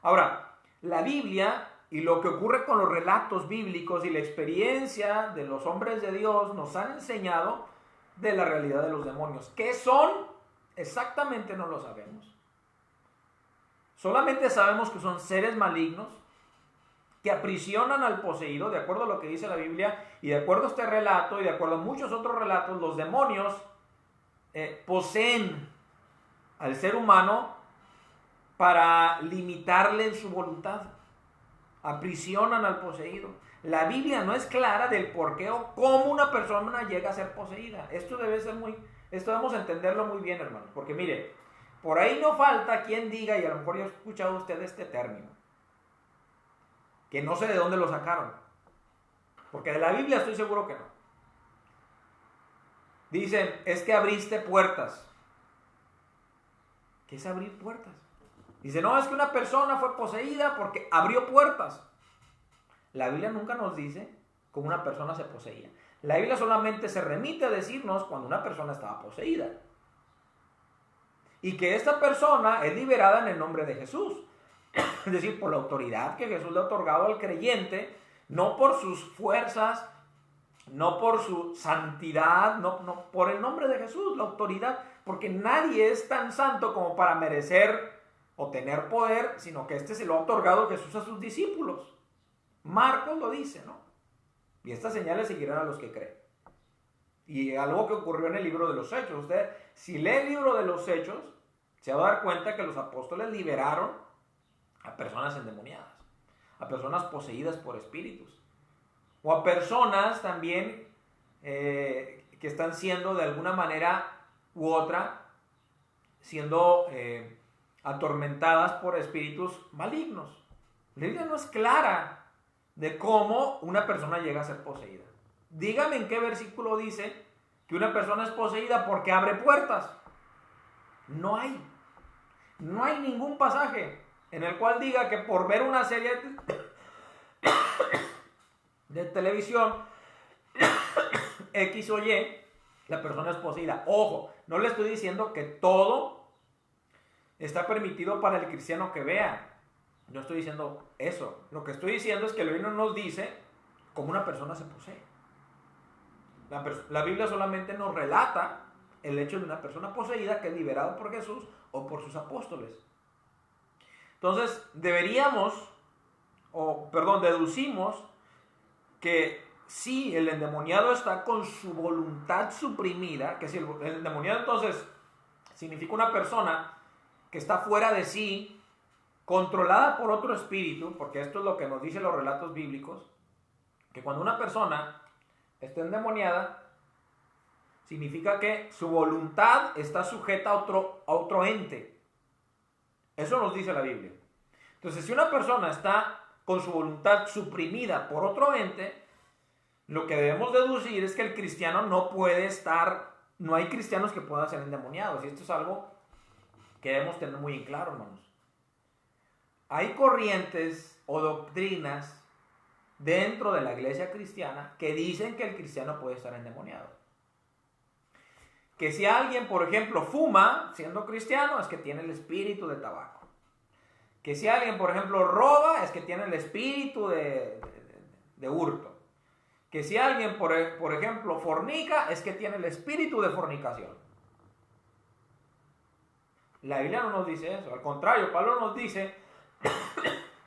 Ahora, la Biblia y lo que ocurre con los relatos bíblicos y la experiencia de los hombres de Dios nos han enseñado de la realidad de los demonios. ¿Qué son? Exactamente no lo sabemos. Solamente sabemos que son seres malignos que aprisionan al poseído, de acuerdo a lo que dice la Biblia, y de acuerdo a este relato, y de acuerdo a muchos otros relatos, los demonios poseen al ser humano para limitarle en su voluntad. Aprisionan al poseído. La Biblia no es clara del por qué o cómo una persona llega a ser poseída. Esto debemos entenderlo muy bien, hermanos, porque mire, por ahí no falta quien diga, y a lo mejor ya ha escuchado usted este término, que no sé de dónde lo sacaron, porque de la Biblia estoy seguro que no. Dicen, es que abriste puertas. ¿Qué es abrir puertas? Dice, no, es que una persona fue poseída porque abrió puertas. La Biblia nunca nos dice cómo una persona se poseía. La Biblia solamente se remite a decirnos cuando una persona estaba poseída. Y que esta persona es liberada en el nombre de Jesús. Es decir, por la autoridad que Jesús le ha otorgado al creyente, no por sus fuerzas, no por su santidad, no por el nombre de Jesús, la autoridad, porque nadie es tan santo como para merecer o tener poder, sino que este se lo ha otorgado Jesús a sus discípulos. Marcos lo dice, ¿no? Y estas señales seguirán a los que creen. Y algo que ocurrió en el libro de los Hechos. Usted, si lee el libro de los Hechos, se va a dar cuenta que los apóstoles liberaron a personas endemoniadas, a personas poseídas por espíritus, o a personas también que están siendo de alguna manera u otra, siendo atormentadas por espíritus malignos. La Biblia no es clara de cómo una persona llega a ser poseída. Dígame en qué versículo dice que una persona es poseída porque abre puertas. No hay ningún pasaje en el cual diga que por ver una serie de televisión X o Y, la persona es poseída. Ojo, no le estoy diciendo que todo está permitido para el cristiano que vea. No estoy diciendo eso. Lo que estoy diciendo es que la Biblia nos dice cómo una persona se posee. La Biblia solamente nos relata el hecho de una persona poseída que es liberada por Jesús o por sus apóstoles. Entonces, deducimos que si el endemoniado está con su voluntad suprimida, que si el endemoniado entonces significa una persona que está fuera de sí, controlada por otro espíritu, porque esto es lo que nos dicen los relatos bíblicos, que cuando una persona está endemoniada, significa que su voluntad está sujeta a otro ente. Eso nos dice la Biblia. Entonces, si una persona está con su voluntad suprimida por otro ente, lo que debemos deducir es que el cristiano no puede estar, no hay cristianos que puedan ser endemoniados. Y esto es algo que debemos tener muy en claro, hermanos. Hay corrientes o doctrinas dentro de la iglesia cristiana que dicen que el cristiano puede estar endemoniado. Que si alguien, por ejemplo, fuma siendo cristiano, es que tiene el espíritu de tabaco. Que si alguien, por ejemplo, roba, es que tiene el espíritu de hurto. que si alguien, por ejemplo, fornica, es que tiene el espíritu de fornicación. La Biblia no nos dice eso. Al contrario, Pablo nos dice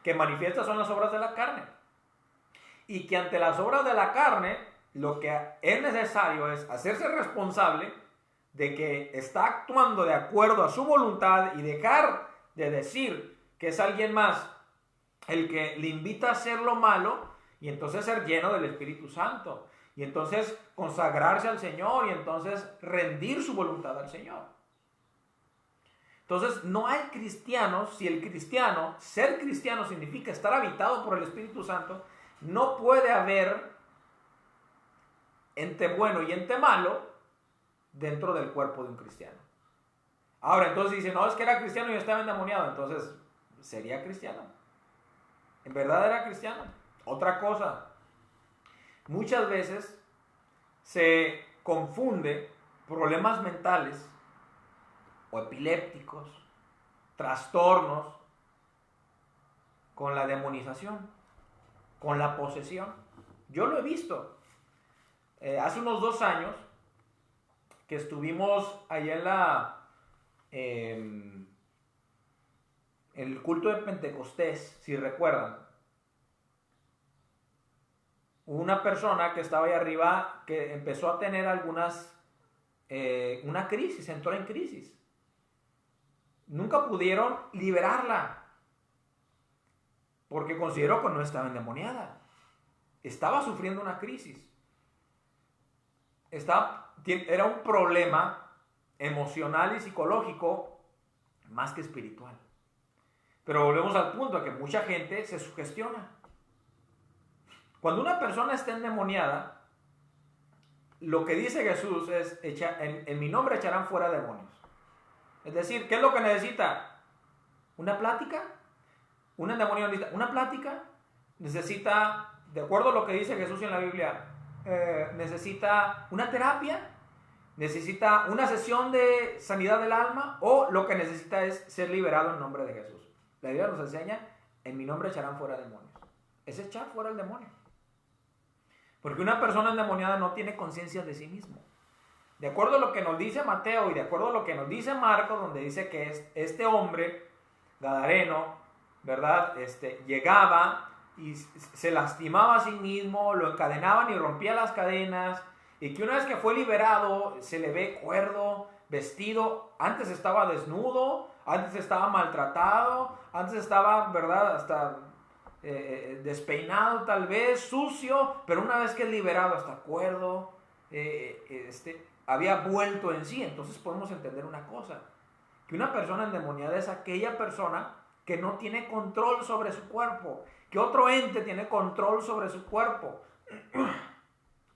que manifiestas son las obras de la carne. Y que ante las obras de la carne, lo que es necesario es hacerse responsable de que está actuando de acuerdo a su voluntad y dejar de decir que es alguien más el que le invita a hacer lo malo, y entonces ser lleno del Espíritu Santo, y entonces consagrarse al Señor, y entonces rendir su voluntad al Señor. Entonces no hay cristianos, si el cristiano, ser cristiano significa estar habitado por el Espíritu Santo, no puede haber ente bueno y ente malo dentro del cuerpo de un cristiano. Ahora, entonces dice, no, es que era cristiano y estaba endemoniado, entonces, ¿sería cristiano? ¿En verdad era cristiano? Otra cosa, muchas veces se confunde problemas mentales o epilépticos, trastornos, con la demonización, con la posesión. Yo lo he visto. Hace unos 2 años que estuvimos allá en el culto de Pentecostés, si recuerdan, una persona que estaba ahí arriba que empezó a tener una crisis, entró en crisis. Nunca pudieron liberarla porque consideró que no estaba endemoniada. Estaba sufriendo una crisis. Era un problema emocional y psicológico más que espiritual. Pero volvemos al punto de que mucha gente se sugestiona. Cuando una persona está endemoniada, lo que dice Jesús es, en mi nombre echarán fuera demonios. Es decir, ¿qué es lo que necesita? ¿Una plática? ¿Un endemoniado necesita una plática? Necesita, de acuerdo a lo que dice Jesús en la Biblia, necesita una terapia, necesita una sesión de sanidad del alma, o lo que necesita es ser liberado en nombre de Jesús. La Biblia nos enseña, en mi nombre echarán fuera demonios. Es echar fuera el demonio. Porque una persona endemoniada no tiene conciencia de sí mismo. De acuerdo a lo que nos dice Mateo y de acuerdo a lo que nos dice Marcos, donde dice que este hombre gadareno, ¿verdad? Llegaba y se lastimaba a sí mismo, lo encadenaban y rompía las cadenas, y que una vez que fue liberado se le ve cuerdo, vestido, antes estaba desnudo, antes estaba maltratado, antes estaba, ¿verdad?, hasta despeinado tal vez, sucio, pero una vez que es liberado hasta cuerdo, había vuelto en sí. Entonces podemos entender una cosa, que una persona endemoniada es aquella persona que no tiene control sobre su cuerpo, que otro ente tiene control sobre su cuerpo,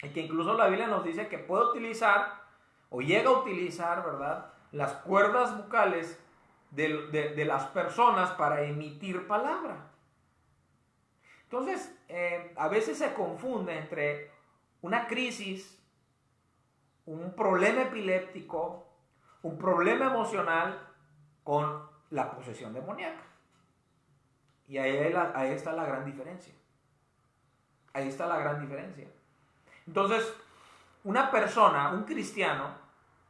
y que incluso la Biblia nos dice que puede utilizar, o llega a utilizar, ¿verdad?, las cuerdas vocales de las personas para emitir palabra. Entonces, a veces se confunde entre una crisis, un problema epiléptico, un problema emocional con la posesión demoníaca. Y ahí está la gran diferencia. Ahí está la gran diferencia. Entonces, una persona, un cristiano,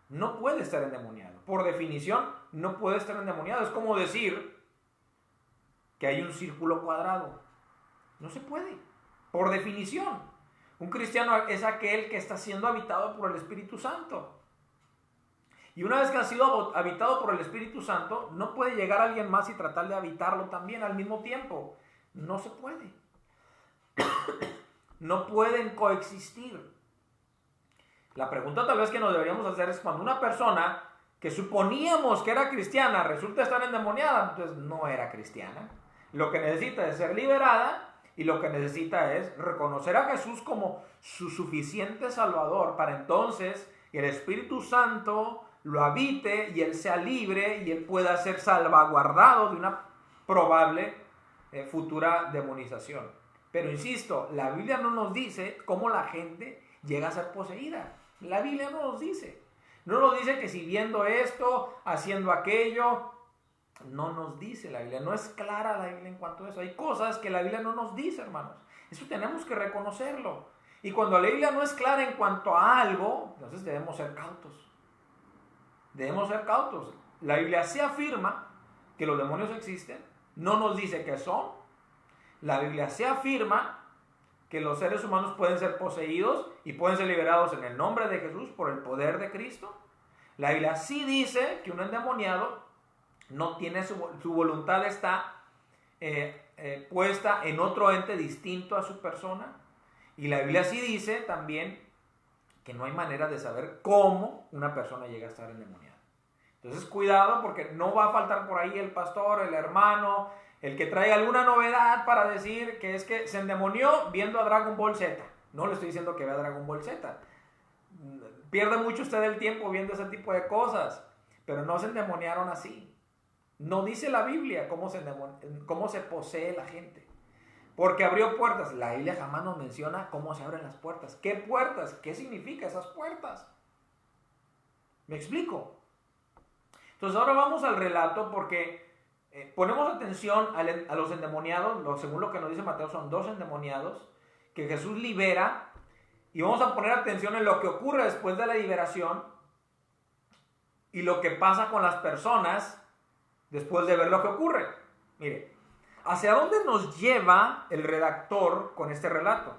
no puede estar endemoniado. Por definición, no puede estar endemoniado. Es como decir que hay un círculo cuadrado. No se puede. Por definición. Un cristiano es aquel que está siendo habitado por el Espíritu Santo. Y una vez que ha sido habitado por el Espíritu Santo, no puede llegar alguien más y tratar de habitarlo también al mismo tiempo. No se puede. No pueden coexistir. La pregunta tal vez que nos deberíamos hacer es, cuando una persona que suponíamos que era cristiana resulta estar endemoniada, entonces no era cristiana. Lo que necesita es ser liberada, y lo que necesita es reconocer a Jesús como su suficiente Salvador, para entonces el Espíritu Santo lo habite y él sea libre y él pueda ser salvaguardado de una probable futura demonización. Pero insisto, la Biblia no nos dice cómo la gente llega a ser poseída. La Biblia no nos dice. No nos dice que si viendo esto, haciendo aquello. No nos dice la Biblia. No es clara la Biblia en cuanto a eso. Hay cosas que la Biblia no nos dice, hermanos. Eso tenemos que reconocerlo. Y cuando la Biblia no es clara en cuanto a algo, entonces debemos ser cautos. Debemos ser cautos. La Biblia sí afirma que los demonios existen, no nos dice qué son. La Biblia sí afirma que los seres humanos pueden ser poseídos y pueden ser liberados en el nombre de Jesús por el poder de Cristo. La Biblia sí dice que un endemoniado no tiene su voluntad está puesta en otro ente distinto a su persona. Y la Biblia sí dice también que no hay manera de saber cómo una persona llega a estar endemoniada. Entonces cuidado, porque no va a faltar por ahí el pastor, el hermano, el que traiga alguna novedad para decir que es que se endemonió viendo a Dragon Ball Z. No le estoy diciendo que vea Dragon Ball Z. Pierde mucho usted el tiempo viendo ese tipo de cosas, pero no se endemoniaron así. No dice la Biblia cómo se posee la gente. Porque abrió puertas. La Biblia jamás nos menciona cómo se abren las puertas. ¿Qué puertas? ¿Qué significa esas puertas? ¿Me explico? Entonces ahora vamos al relato porque ponemos atención a los endemoniados. Según lo que nos dice Mateo, son 2 endemoniados que Jesús libera. Y vamos a poner atención en lo que ocurre después de la liberación y lo que pasa con las personas después de ver lo que ocurre. Mire, ¿hacia dónde nos lleva el redactor con este relato?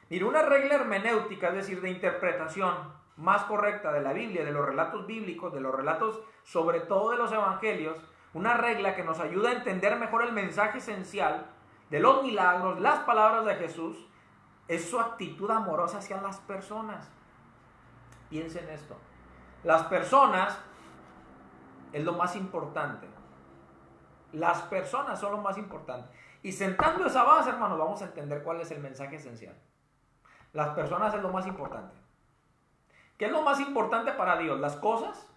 Mire, una regla hermenéutica, es decir, de interpretación más correcta de la Biblia, de los relatos bíblicos, de los relatos sobre todo de los evangelios, una regla que nos ayuda a entender mejor el mensaje esencial de los milagros, las palabras de Jesús, es su actitud amorosa hacia las personas. Piensen esto. Las personas es lo más importante. Las personas son lo más importante. Y sentando esa base, hermanos, vamos a entender cuál es el mensaje esencial. Las personas es lo más importante. ¿Qué es lo más importante para Dios? ¿Las cosas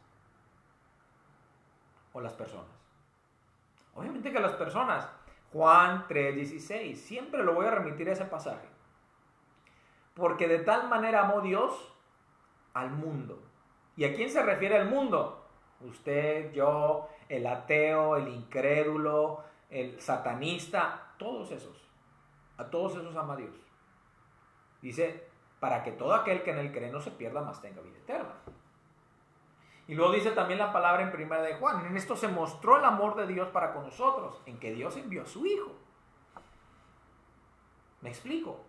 o las personas? Obviamente que las personas. Juan 3:16. Siempre lo voy a remitir a ese pasaje. Porque de tal manera amó Dios al mundo. ¿Y a quién se refiere el mundo? Usted, yo, el ateo, el incrédulo, el satanista, todos esos. A todos esos ama Dios. Dice, para que todo aquel que en él cree no se pierda, mas tenga vida eterna. Y luego dice también la palabra en 1 de Juan, en esto se mostró el amor de Dios para con nosotros, en que Dios envió a su Hijo. ¿Me explico?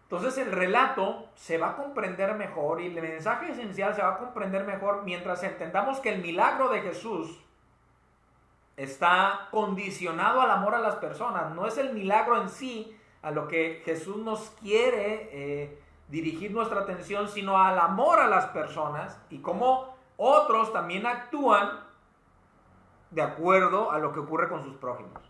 Entonces el relato se va a comprender mejor y el mensaje esencial se va a comprender mejor mientras entendamos que el milagro de Jesús está condicionado al amor a las personas. No es el milagro en sí a lo que Jesús nos quiere dirigir nuestra atención, sino al amor a las personas y cómo otros también actúan de acuerdo a lo que ocurre con sus prójimos.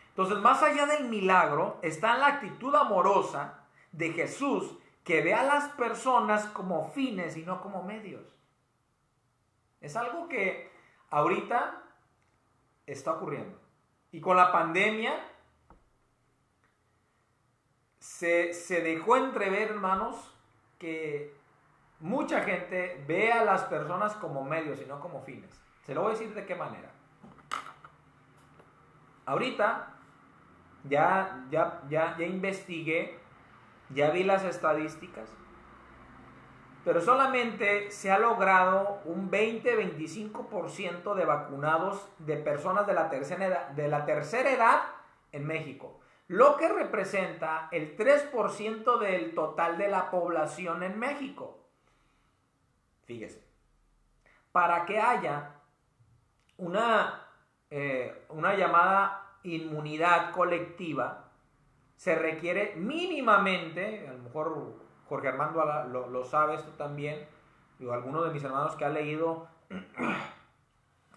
Entonces, más allá del milagro, está la actitud amorosa de Jesús que ve a las personas como fines y no como medios. Es algo que ahorita está ocurriendo. Y con la pandemia se dejó entrever, hermanos, que mucha gente ve a las personas como medios y no como fines. Se lo voy a decir de qué manera. Ahorita ya investigué, ya vi las estadísticas, pero solamente se ha logrado un 20-25% de vacunados de personas de la tercera edad en México, lo que representa el 3% del total de la población en México. Fíjese, para que haya una llamada inmunidad colectiva, se requiere mínimamente, a lo mejor Jorge Armando lo sabe esto también, o alguno de mis hermanos que ha leído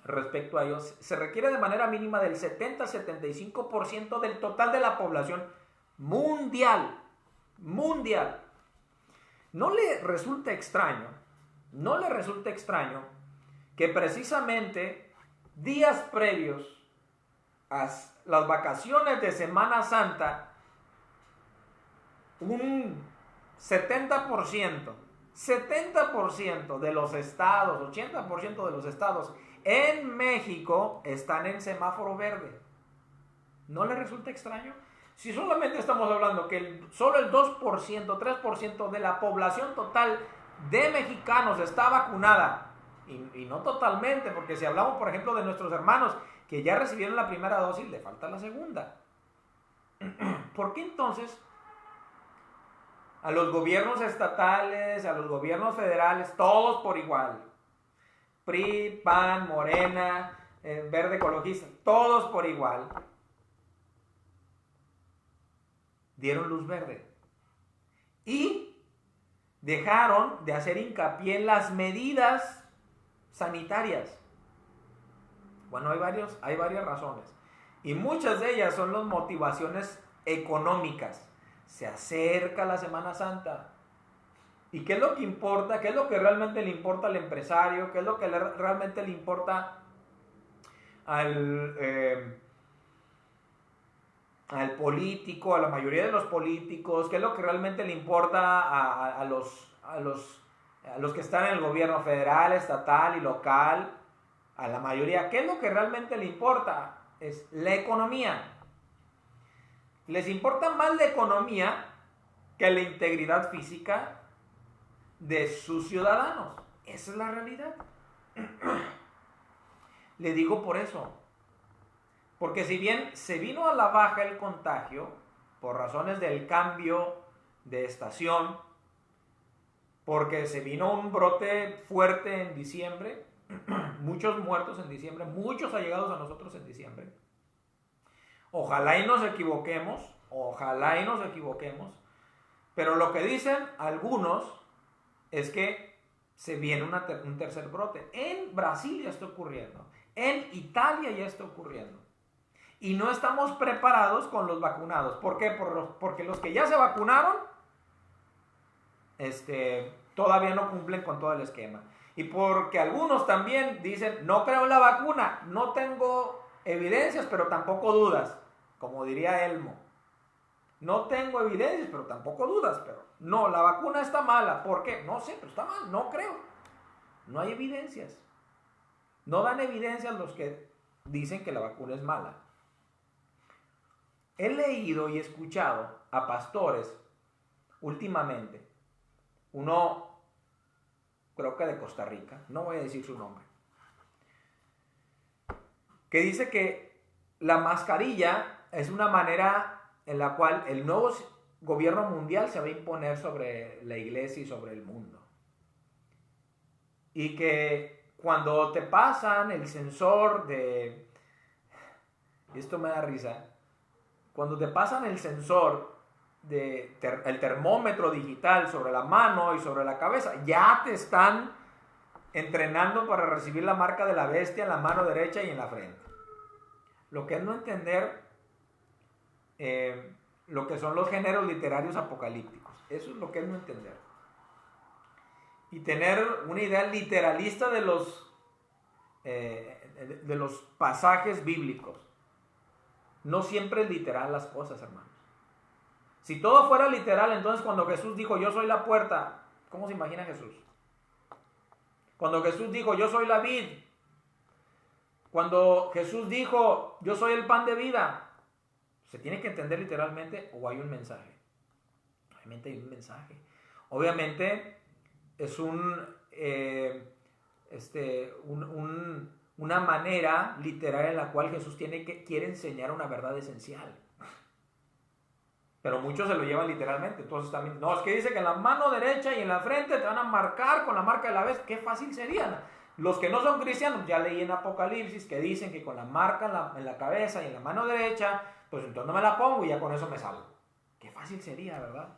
respecto a ellos, se requiere de manera mínima del 70-75% del total de la población mundial. ¿No le resulta extraño que precisamente días previos a las vacaciones de Semana Santa, un 70% de los estados, 80% de los estados en México están en semáforo verde? ¿No le resulta extraño? Si solamente estamos hablando que solo el 2%, 3% de la población total de mexicanos está vacunada, y no totalmente, porque si hablamos, por ejemplo, de nuestros hermanos que ya recibieron la primera dosis, le falta la segunda. ¿Por qué entonces a los gobiernos estatales, a los gobiernos federales, todos por igual, PRI, PAN, Morena, Verde Ecologista, todos por igual, dieron luz verde y dejaron de hacer hincapié en las medidas sanitarias? Bueno, hay varias razones, y muchas de ellas son las motivaciones económicas. Se acerca la Semana Santa, ¿y qué es lo que importa? ¿Qué es lo que realmente le importa al empresario? ¿Qué es lo que realmente le importa al político, a la mayoría de los políticos? ¿Qué es lo que realmente le importa a los que están en el gobierno federal, estatal y local? A la mayoría, ¿qué es lo que realmente le importa? Es la economía. Les importa más la economía que la integridad física de sus ciudadanos. Esa es la realidad. Le digo por eso. Porque si bien se vino a la baja el contagio, por razones del cambio de estación, porque se vino un brote fuerte en diciembre, muchos muertos en diciembre, muchos allegados a nosotros en diciembre. Ojalá y nos equivoquemos, pero lo que dicen algunos es que se viene un tercer brote. En Brasil ya está ocurriendo, en Italia ya está ocurriendo. Y no estamos preparados con los vacunados. ¿Por qué? Porque los que ya se vacunaron todavía no cumplen con todo el esquema. Y porque algunos también dicen, no creo en la vacuna, no tengo evidencias, pero tampoco dudas. Como diría Elmo. No tengo evidencias, pero tampoco dudas. Pero no, la vacuna está mala. ¿Por qué? No sé, pero está mal, no creo. No hay evidencias. No dan evidencias los que dicen que la vacuna es mala. He leído y escuchado a pastores últimamente. Uno, creo que de Costa Rica, no voy a decir su nombre, que dice que la mascarilla es una manera en la cual el nuevo gobierno mundial se va a imponer sobre la iglesia y sobre el mundo. Y que cuando te pasan el sensor de... Esto me da risa. Cuando te pasan el sensor el termómetro digital sobre la mano y sobre la cabeza, ya te están entrenando para recibir la marca de la bestia en la mano derecha y en la frente. Lo que es no entender lo que son los géneros literarios apocalípticos. Eso es lo que es no entender. Y tener una idea literalista de los pasajes bíblicos. No siempre es literal las cosas, hermanos. Si todo fuera literal, entonces cuando Jesús dijo, yo soy la puerta, ¿cómo se imagina Jesús? Cuando Jesús dijo, yo soy la vid. Cuando Jesús dijo, yo soy el pan de vida. ¿Se tiene que entender literalmente o hay un mensaje? Obviamente hay un mensaje. Obviamente es una manera literal en la cual Jesús quiere enseñar una verdad esencial. Pero muchos se lo llevan literalmente. Entonces también, no, es que dice que en la mano derecha y en la frente te van a marcar con la marca de la bestia. Qué fácil sería. Los que no son cristianos, ya leí en Apocalipsis que dicen que con la marca en la cabeza y en la mano derecha, pues entonces no me la pongo y ya con eso me salgo. Qué fácil sería, ¿verdad?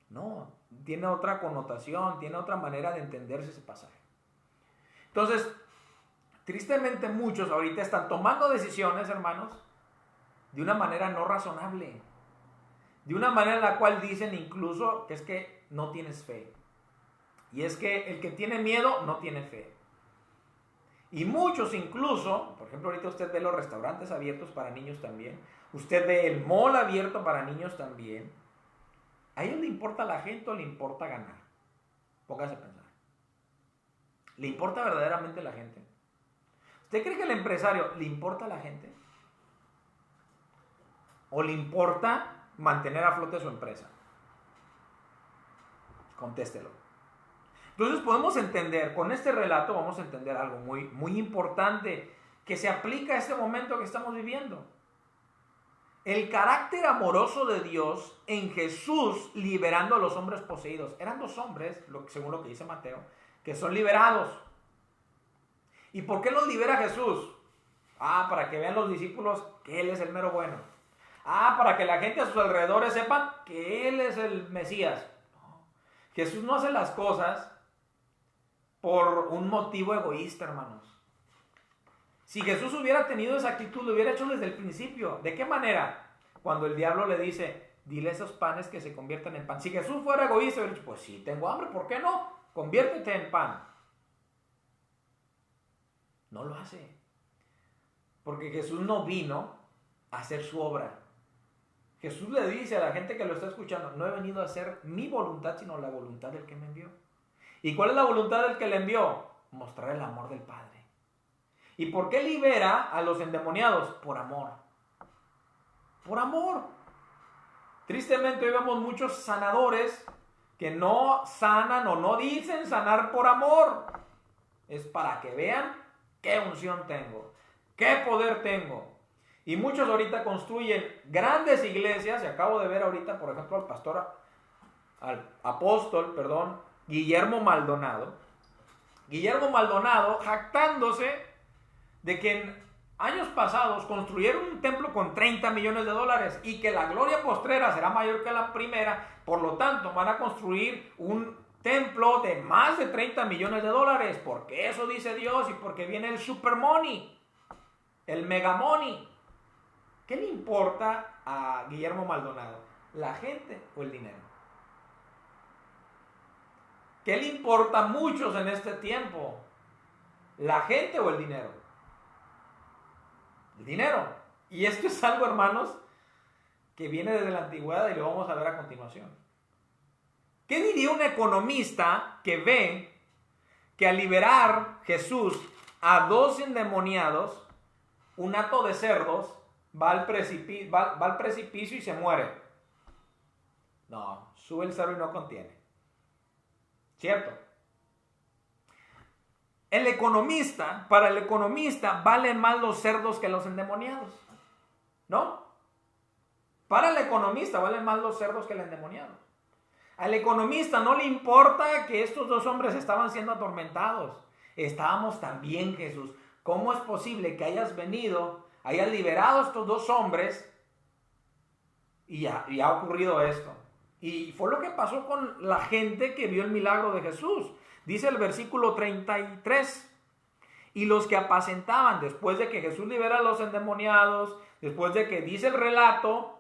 No, tiene otra connotación, tiene otra manera de entenderse ese pasaje. Entonces, tristemente muchos ahorita están tomando decisiones, hermanos, de una manera no razonable. De una manera en la cual dicen incluso que es que no tienes fe. Y es que el que tiene miedo no tiene fe. Y muchos incluso, por ejemplo, ahorita usted ve los restaurantes abiertos para niños también. Usted ve el mall abierto para niños también. ¿A ellos le importa a la gente o le importa ganar? Póngase a pensar. ¿Le importa verdaderamente a la gente? ¿Usted cree que al empresario le importa a la gente? o le importa mantener a flote su empresa? Contéstelo. Entonces podemos entender, con este relato vamos a entender algo muy, muy importante que se aplica a este momento que estamos viviendo. El carácter amoroso de Dios en Jesús liberando a los hombres poseídos. Eran 2 hombres, según lo que dice Mateo, que son liberados. ¿Y por qué los libera Jesús? Para que vean los discípulos que Él es el mero bueno. Para que la gente a sus alrededores sepan que Él es el Mesías. No. Jesús no hace las cosas por un motivo egoísta, hermanos. Si Jesús hubiera tenido esa actitud, lo hubiera hecho desde el principio. ¿De qué manera? Cuando el diablo le dice, dile a esos panes que se conviertan en pan. Si Jesús fuera egoísta, hubiera dicho, pues sí, tengo hambre, ¿por qué no? Conviértete en pan. No lo hace. Porque Jesús no vino a hacer su obra. Jesús le dice a la gente que lo está escuchando, no he venido a hacer mi voluntad, sino la voluntad del que me envió. ¿Y cuál es la voluntad del que le envió? Mostrar el amor del Padre. ¿Y por qué libera a los endemoniados? Por amor. Por amor. Tristemente hoy vemos muchos sanadores que no sanan o no dicen sanar por amor. Es para que vean qué unción tengo, qué poder tengo. Y muchos ahorita construyen grandes iglesias, y acabo de ver ahorita, por ejemplo, al apóstol, Guillermo Maldonado. Guillermo Maldonado jactándose de que en años pasados construyeron un templo con $30 millones y que la gloria postrera será mayor que la primera, por lo tanto van a construir un templo de más de $30 millones, porque eso dice Dios y porque viene el super money, el mega money. ¿Qué le importa a Guillermo Maldonado? ¿La gente o el dinero? ¿Qué le importa a muchos en este tiempo? ¿La gente o el dinero? El dinero. Y esto es algo, hermanos, que viene desde la antigüedad y lo vamos a ver a continuación. ¿Qué diría un economista que ve que al liberar Jesús a 2 endemoniados, un hato de cerdos va al precipicio y se muere? No, sube el cerdo y no contiene. ¿Cierto? Para el economista, valen más los cerdos que los endemoniados. ¿No? Para el economista, valen más los cerdos que el endemoniado. Al economista no le importa que estos 2 hombres estaban siendo atormentados. Estábamos también, Jesús. ¿Cómo es posible que hayas liberado a estos 2 hombres y ha ocurrido esto? Y fue lo que pasó con la gente que vio el milagro de Jesús. Dice el versículo 33, y los que apacentaban, después de que Jesús libera a los endemoniados, después de que dice el relato,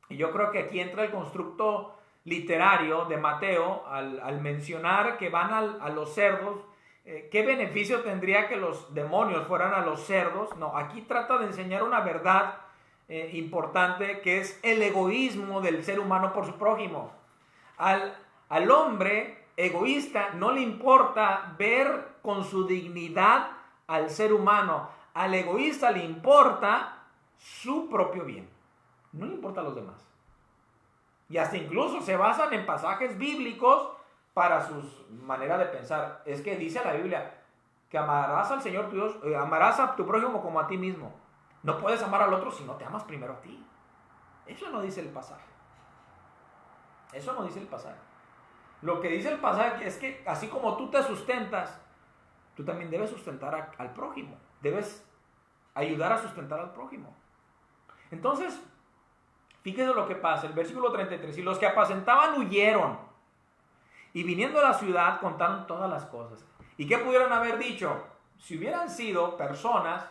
y yo creo que aquí entra el constructo literario de Mateo, al mencionar que van a los cerdos, ¿qué beneficio tendría que los demonios fueran a los cerdos? No, aquí trata de enseñar una verdad importante, que es el egoísmo del ser humano por su prójimo. Al hombre egoísta no le importa ver con su dignidad al ser humano. Al egoísta le importa su propio bien. No le importa a los demás. Y hasta incluso se basan en pasajes bíblicos para su manera de pensar. Es que dice la Biblia que amarás al Señor tu Dios, amarás a tu prójimo como a ti mismo. No puedes amar al otro si no te amas primero a ti. Eso no dice el pasaje. Eso no dice el pasaje. Lo que dice el pasaje es que así como tú te sustentas, tú también debes sustentar al prójimo. Debes ayudar a sustentar al prójimo. Entonces, fíjese lo que pasa. El versículo 33. Y los que apacentaban huyeron. Y viniendo a la ciudad contaron todas las cosas. ¿Y qué pudieron haber dicho? Si hubieran sido personas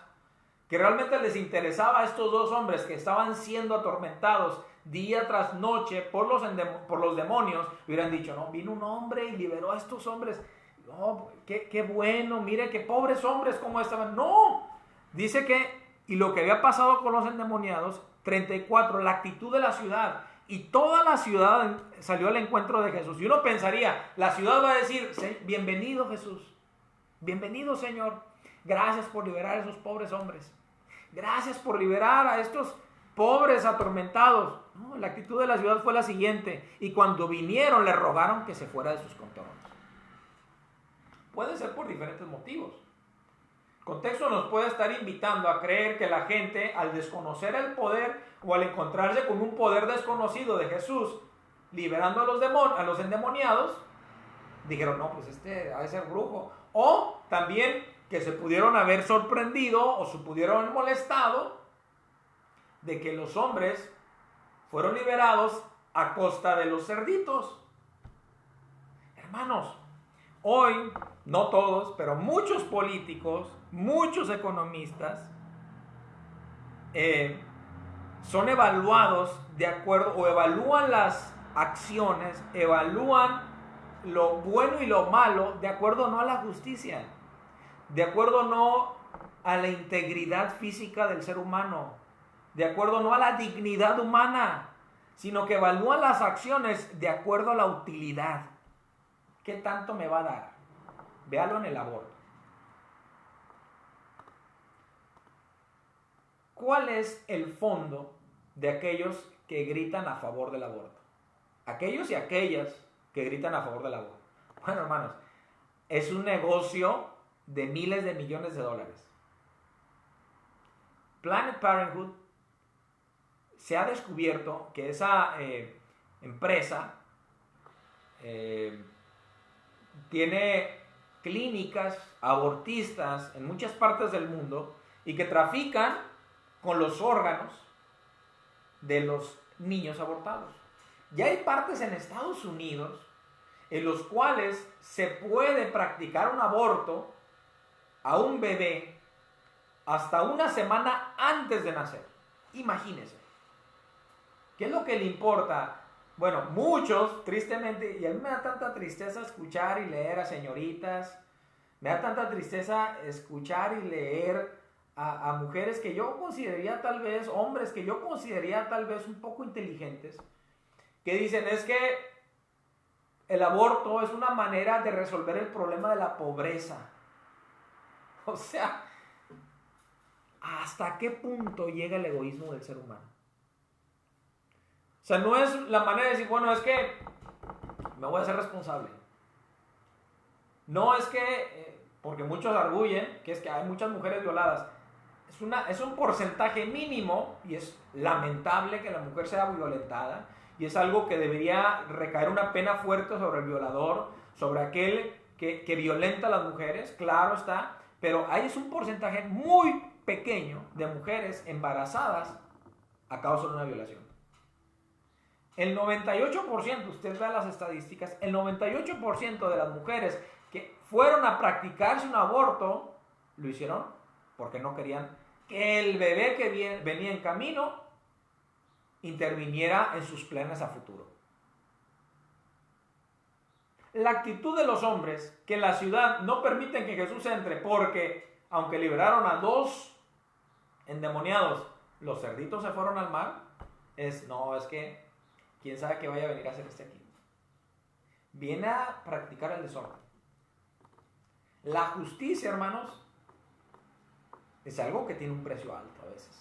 que realmente les interesaba a estos 2 hombres que estaban siendo atormentados día tras noche por los demonios, hubieran dicho, no, vino un hombre y liberó a estos hombres. No, qué bueno, mire qué pobres hombres como estaban. No, dice que, y lo que había pasado con los endemoniados, 34, la actitud de la ciudad. Y toda la ciudad salió al encuentro de Jesús. Y uno pensaría, la ciudad va a decir, bienvenido Jesús, bienvenido Señor, gracias por liberar a esos pobres hombres. Gracias por liberar a estos pobres atormentados. No, la actitud de la ciudad fue la siguiente: y cuando vinieron le rogaron que se fuera de sus contornos. Puede ser por diferentes motivos. El contexto nos puede estar invitando a creer que la gente, al desconocer el poder o al encontrarse con un poder desconocido de Jesús liberando a los endemoniados, dijeron, no, pues este ha de ser brujo. O también que se pudieron haber sorprendido o se pudieron molestado de que los hombres fueron liberados a costa de los cerditos. Hermanos, hoy, no todos, pero muchos políticos, muchos economistas son evaluados de acuerdo, o evalúan las acciones, evalúan lo bueno y lo malo de acuerdo no a la justicia, de acuerdo no a la integridad física del ser humano, de acuerdo no a la dignidad humana, sino que evalúan las acciones de acuerdo a la utilidad. ¿Qué tanto me va a dar? Véalo en el aborto. ¿Cuál es el fondo de aquellos que gritan a favor del aborto? Aquellos y aquellas que gritan a favor del aborto. Bueno, hermanos, es un negocio de miles de millones de dólares. Planned Parenthood se ha descubierto que esa empresa tiene clínicas abortistas en muchas partes del mundo y que trafican con los órganos de los niños abortados. Ya hay partes en Estados Unidos en los cuales se puede practicar un aborto a un bebé hasta una semana antes de nacer. Imagínense. ¿Qué es lo que le importa? Bueno, muchos, tristemente, y a mí me da tanta tristeza escuchar y leer a señoritas, me da tanta tristeza escuchar y leer a mujeres que yo consideraría tal vez, hombres que yo consideraría tal vez un poco inteligentes, que dicen es que el aborto es una manera de resolver el problema de la pobreza. O sea, ¿hasta qué punto llega el egoísmo del ser humano? O sea, no es la manera de decir, bueno, es que me voy a hacer responsable. No es que, porque muchos arguyen que es que hay muchas mujeres violadas. Es un porcentaje mínimo y es lamentable que la mujer sea violentada y es algo que debería recaer una pena fuerte sobre el violador, sobre aquel que violenta a las mujeres, claro está, pero ahí es un porcentaje muy pequeño de mujeres embarazadas a causa de una violación. El 98%, usted vea las estadísticas, el 98% de las mujeres que fueron a practicarse un aborto, lo hicieron porque no querían que el bebé que venía en camino interviniera en sus planes a futuro. La actitud de los hombres que en la ciudad no permiten que Jesús entre porque, aunque liberaron a 2 endemoniados, los cerditos se fueron al mar, es que quién sabe qué vaya a venir a hacer este aquí. Viene a practicar el desorden. La justicia, hermanos, es algo que tiene un precio alto a veces.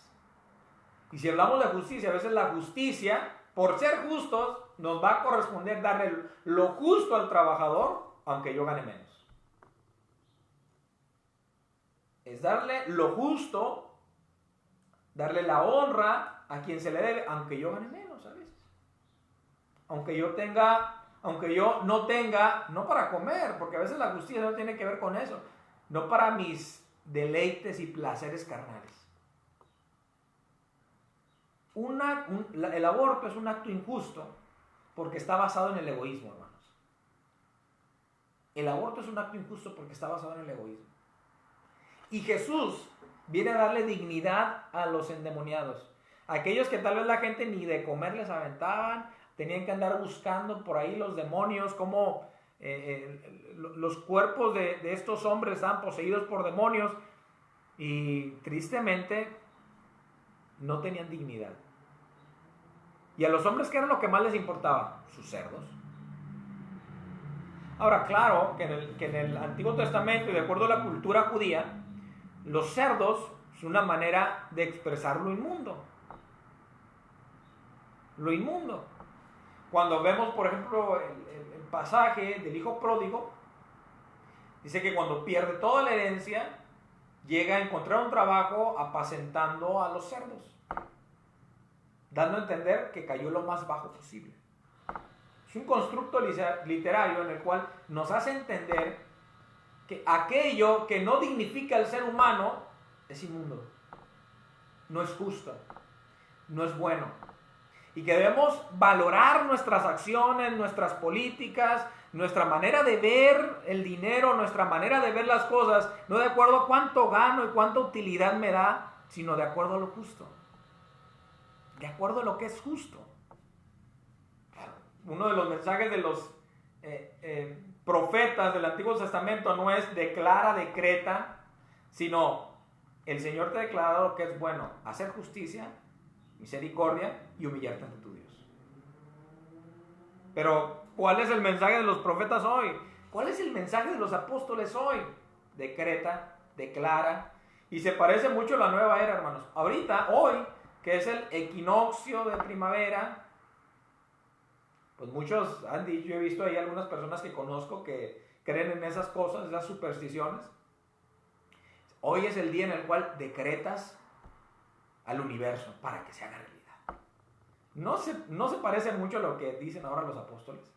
Y si hablamos de justicia, a veces la justicia, por ser justos, nos va a corresponder darle lo justo al trabajador, aunque yo gane menos. Es darle lo justo, darle la honra a quien se le debe, aunque yo gane menos a veces. Aunque yo no tenga, no para comer, porque a veces la justicia no tiene que ver con eso, no para mis deleites y placeres carnales. El aborto es un acto injusto porque está basado en el egoísmo, hermanos. El aborto es un acto injusto porque está basado en el egoísmo. Y Jesús viene a darle dignidad a los endemoniados. Aquellos que tal vez la gente ni de comer les aventaban, tenían que andar buscando por ahí los demonios, cómo los cuerpos de estos hombres estaban poseídos por demonios y tristemente no tenían dignidad. Y a los hombres, ¿qué era lo que más les importaba? Sus cerdos. Ahora, claro que en el Antiguo Testamento y de acuerdo a la cultura judía, los cerdos es una manera de expresar lo inmundo. lo inmundo. Cuando vemos, por ejemplo, el pasaje del hijo pródigo, dice que cuando pierde toda la herencia, llega a encontrar un trabajo apacentando a los cerdos, dando a entender que cayó lo más bajo posible. Es un constructo literario en el cual nos hace entender que aquello que no dignifica al ser humano es inmundo, no es justo, no es bueno. Y que debemos valorar nuestras acciones, nuestras políticas, nuestra manera de ver el dinero, nuestra manera de ver las cosas, no de acuerdo a cuánto gano y cuánta utilidad me da, sino de acuerdo a lo justo. De acuerdo a lo que es justo. Uno de los mensajes de los profetas del Antiguo Testamento no es declara, decreta, sino el Señor te ha declarado que es bueno hacer justicia, misericordia y humillarte ante tu Dios. Pero, ¿cuál es el mensaje de los profetas hoy? ¿Cuál es el mensaje de los apóstoles hoy? Decreta, declara, y se parece mucho a la nueva era, hermanos. Ahorita, hoy, que es el equinoccio de primavera, pues muchos han dicho, yo he visto ahí algunas personas que conozco que creen en esas cosas, esas supersticiones. Hoy es el día en el cual decretas al universo para que se haga realidad. No se parece mucho a lo que dicen ahora los apóstoles.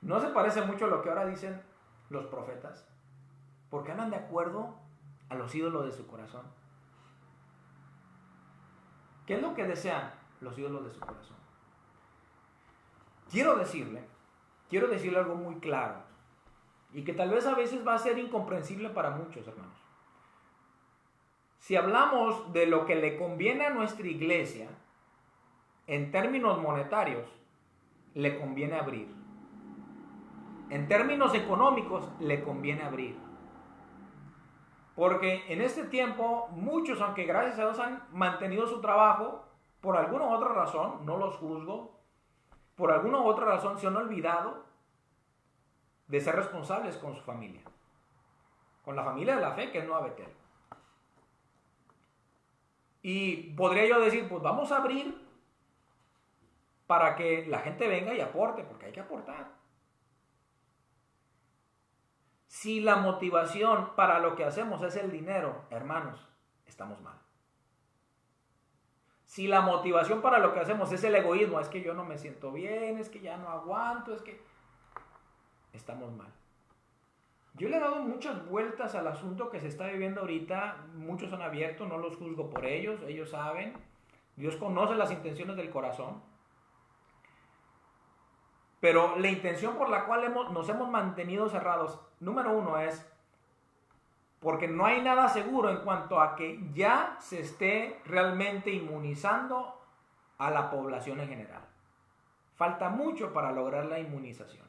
No se parece mucho a lo que ahora dicen los profetas. Porque andan de acuerdo a los ídolos de su corazón. ¿Qué es lo que desean los ídolos de su corazón? Quiero decirle algo muy claro. Y que tal vez a veces va a ser incomprensible para muchos, hermanos. Si hablamos de lo que le conviene a nuestra iglesia, en términos monetarios, le conviene abrir. En términos económicos, le conviene abrir. Porque en este tiempo, muchos, aunque gracias a Dios han mantenido su trabajo, por alguna u otra razón, no los juzgo, por alguna u otra razón se han olvidado de ser responsables con su familia. Con la familia de la fe, que es Nueva Betel. Y podría yo decir, pues vamos a abrir para que la gente venga y aporte, porque hay que aportar. Si la motivación para lo que hacemos es el dinero, hermanos, estamos mal. Si la motivación para lo que hacemos es el egoísmo, es que yo no me siento bien, es que ya no aguanto, es que estamos mal. Yo le he dado muchas vueltas al asunto que se está viviendo ahorita. Muchos han abierto, no los juzgo por ellos, ellos saben. Dios conoce las intenciones del corazón. Pero la intención por la cual nos hemos mantenido cerrados, número uno, es porque no hay nada seguro en cuanto a que ya se esté realmente inmunizando a la población en general. Falta mucho para lograr la inmunización.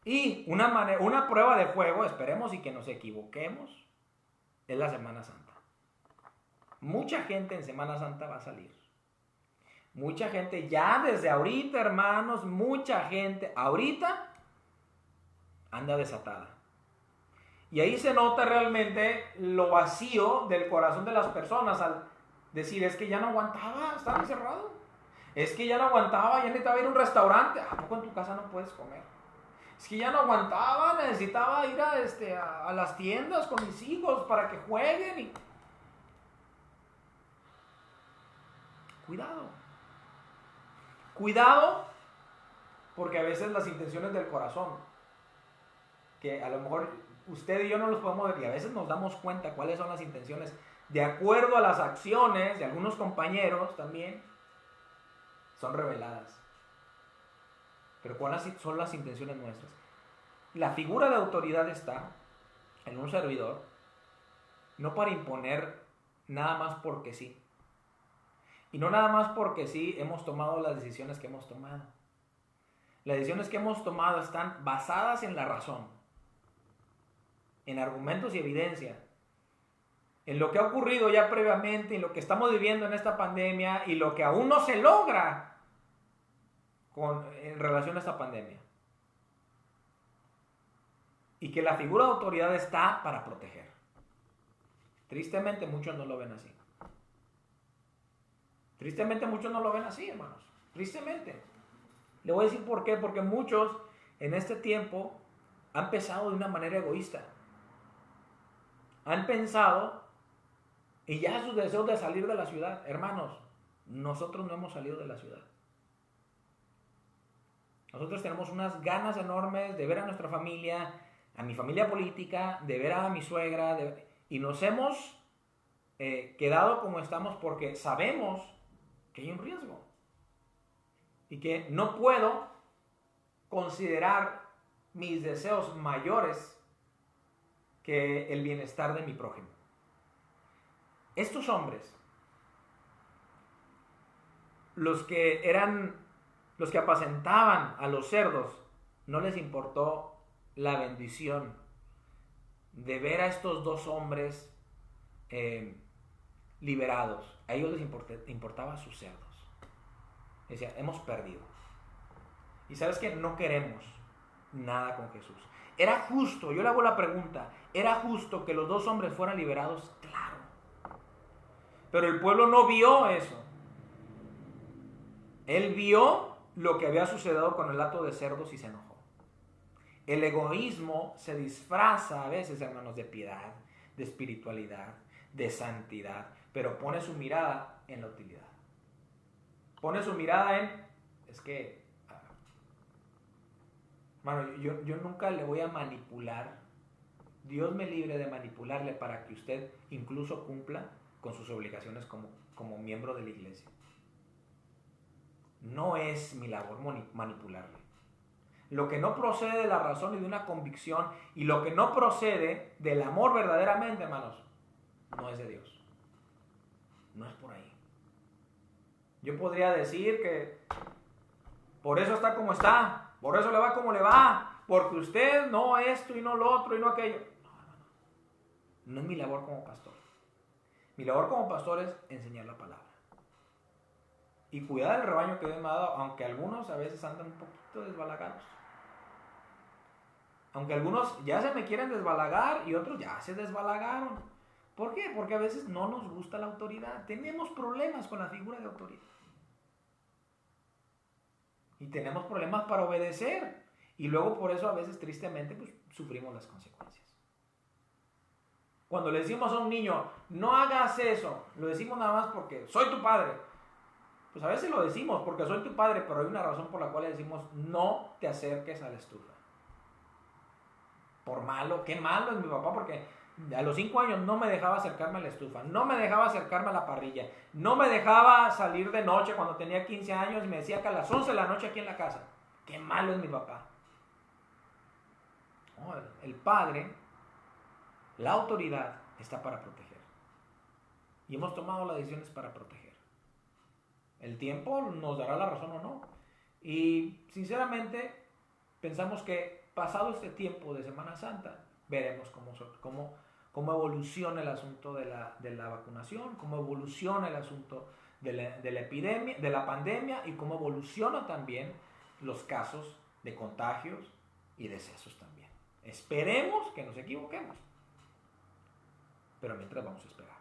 Y una prueba de fuego, esperemos y que nos equivoquemos, es la Semana Santa. Mucha gente en Semana Santa va a salir. Mucha gente ya desde ahorita, hermanos, mucha gente ahorita anda desatada. Y ahí se nota realmente lo vacío del corazón de las personas al decir, es que ya no aguantaba estar encerrado. Es que ya no aguantaba, ya necesitaba ir a un restaurante. ¿A poco en tu casa no puedes comer? Es que ya no aguantaba, necesitaba ir a las tiendas con mis hijos para que jueguen. Cuidado. Cuidado, porque a veces las intenciones del corazón, que a lo mejor usted y yo no los podemos ver, y a veces nos damos cuenta cuáles son las intenciones, de acuerdo a las acciones de algunos compañeros también, son reveladas. Pero ¿cuáles son las intenciones nuestras? La figura de autoridad está en un servidor, no para imponer nada más porque sí. Y no nada más porque sí hemos tomado las decisiones que hemos tomado. Las decisiones que hemos tomado están basadas en la razón, en argumentos y evidencia, en lo que ha ocurrido ya previamente, en lo que estamos viviendo en esta pandemia y lo que aún no se logra en relación a esta pandemia. Y que la figura de autoridad está para proteger. Tristemente muchos no lo ven así. Tristemente muchos no lo ven así, hermanos. tristemente. Le voy a decir por qué, porque muchos en este tiempo han pensado de una manera egoísta. Han pensado, y ya sus deseos de salir de la ciudad. Hermanos, nosotros no hemos salido de la ciudad. Nosotros tenemos unas ganas enormes de ver a nuestra familia, a mi familia política, de ver a mi suegra, y nos hemos quedado como estamos porque sabemos que hay un riesgo y que no puedo considerar mis deseos mayores que el bienestar de mi prójimo. Estos hombres, los que apacentaban a los cerdos, no les importó la bendición de ver a estos dos hombres liberados. A ellos les importaba sus cerdos. Decían, hemos perdido. Y sabes que no queremos nada con Jesús. Era justo, yo le hago la pregunta, ¿era justo que los dos hombres fueran liberados? Claro. Pero el pueblo no vio eso. Él vio lo que había sucedido con el hato de cerdos y se enojó. El egoísmo se disfraza a veces, hermanos, de piedad, de espiritualidad, de santidad, pero pone su mirada en la utilidad. Pone su mirada en, es que, hermano, yo nunca le voy a manipular. Dios me libre de manipularle para que usted incluso cumpla con sus obligaciones como miembro de la iglesia. No es mi labor manipularle. Lo que no procede de la razón y de una convicción, y lo que no procede del amor verdaderamente, hermanos, no es de Dios. No es por ahí. Yo podría decir que por eso está como está, por eso le va como le va, porque usted no esto y no lo otro y no aquello. No, hermano, no es mi labor como pastor. Mi labor como pastor es enseñar la palabra y cuidar el rebaño que Dios me ha dado, aunque algunos a veces andan un poquito desbalagados. Aunque algunos ya se me quieren desbalagar y otros ya se desbalagaron. ¿Por qué? Porque a veces no nos gusta la autoridad. Tenemos problemas con la figura de autoridad. Y tenemos problemas para obedecer. Y luego por eso a veces tristemente pues, sufrimos las consecuencias. Cuando le decimos a un niño, no hagas eso, lo decimos nada más porque soy tu padre. Pues a veces lo decimos porque soy tu padre, pero hay una razón por la cual le decimos, no te acerques a la estufa. Por malo, qué malo es mi papá, porque a los 5 años no me dejaba acercarme a la estufa, no me dejaba acercarme a la parrilla, no me dejaba salir de noche cuando tenía 15 años y me decía que a las 11 de la noche aquí en la casa. Qué malo es mi papá. No, el padre, la autoridad está para proteger. Y hemos tomado las decisiones para proteger. El tiempo nos dará la razón o no. Y sinceramente pensamos que pasado este tiempo de Semana Santa, veremos cómo evoluciona el asunto de la vacunación, cómo evoluciona el asunto de la epidemia, de la pandemia, y cómo evoluciona también los casos de contagios y decesos también. Esperemos que nos equivoquemos, pero mientras vamos a esperar.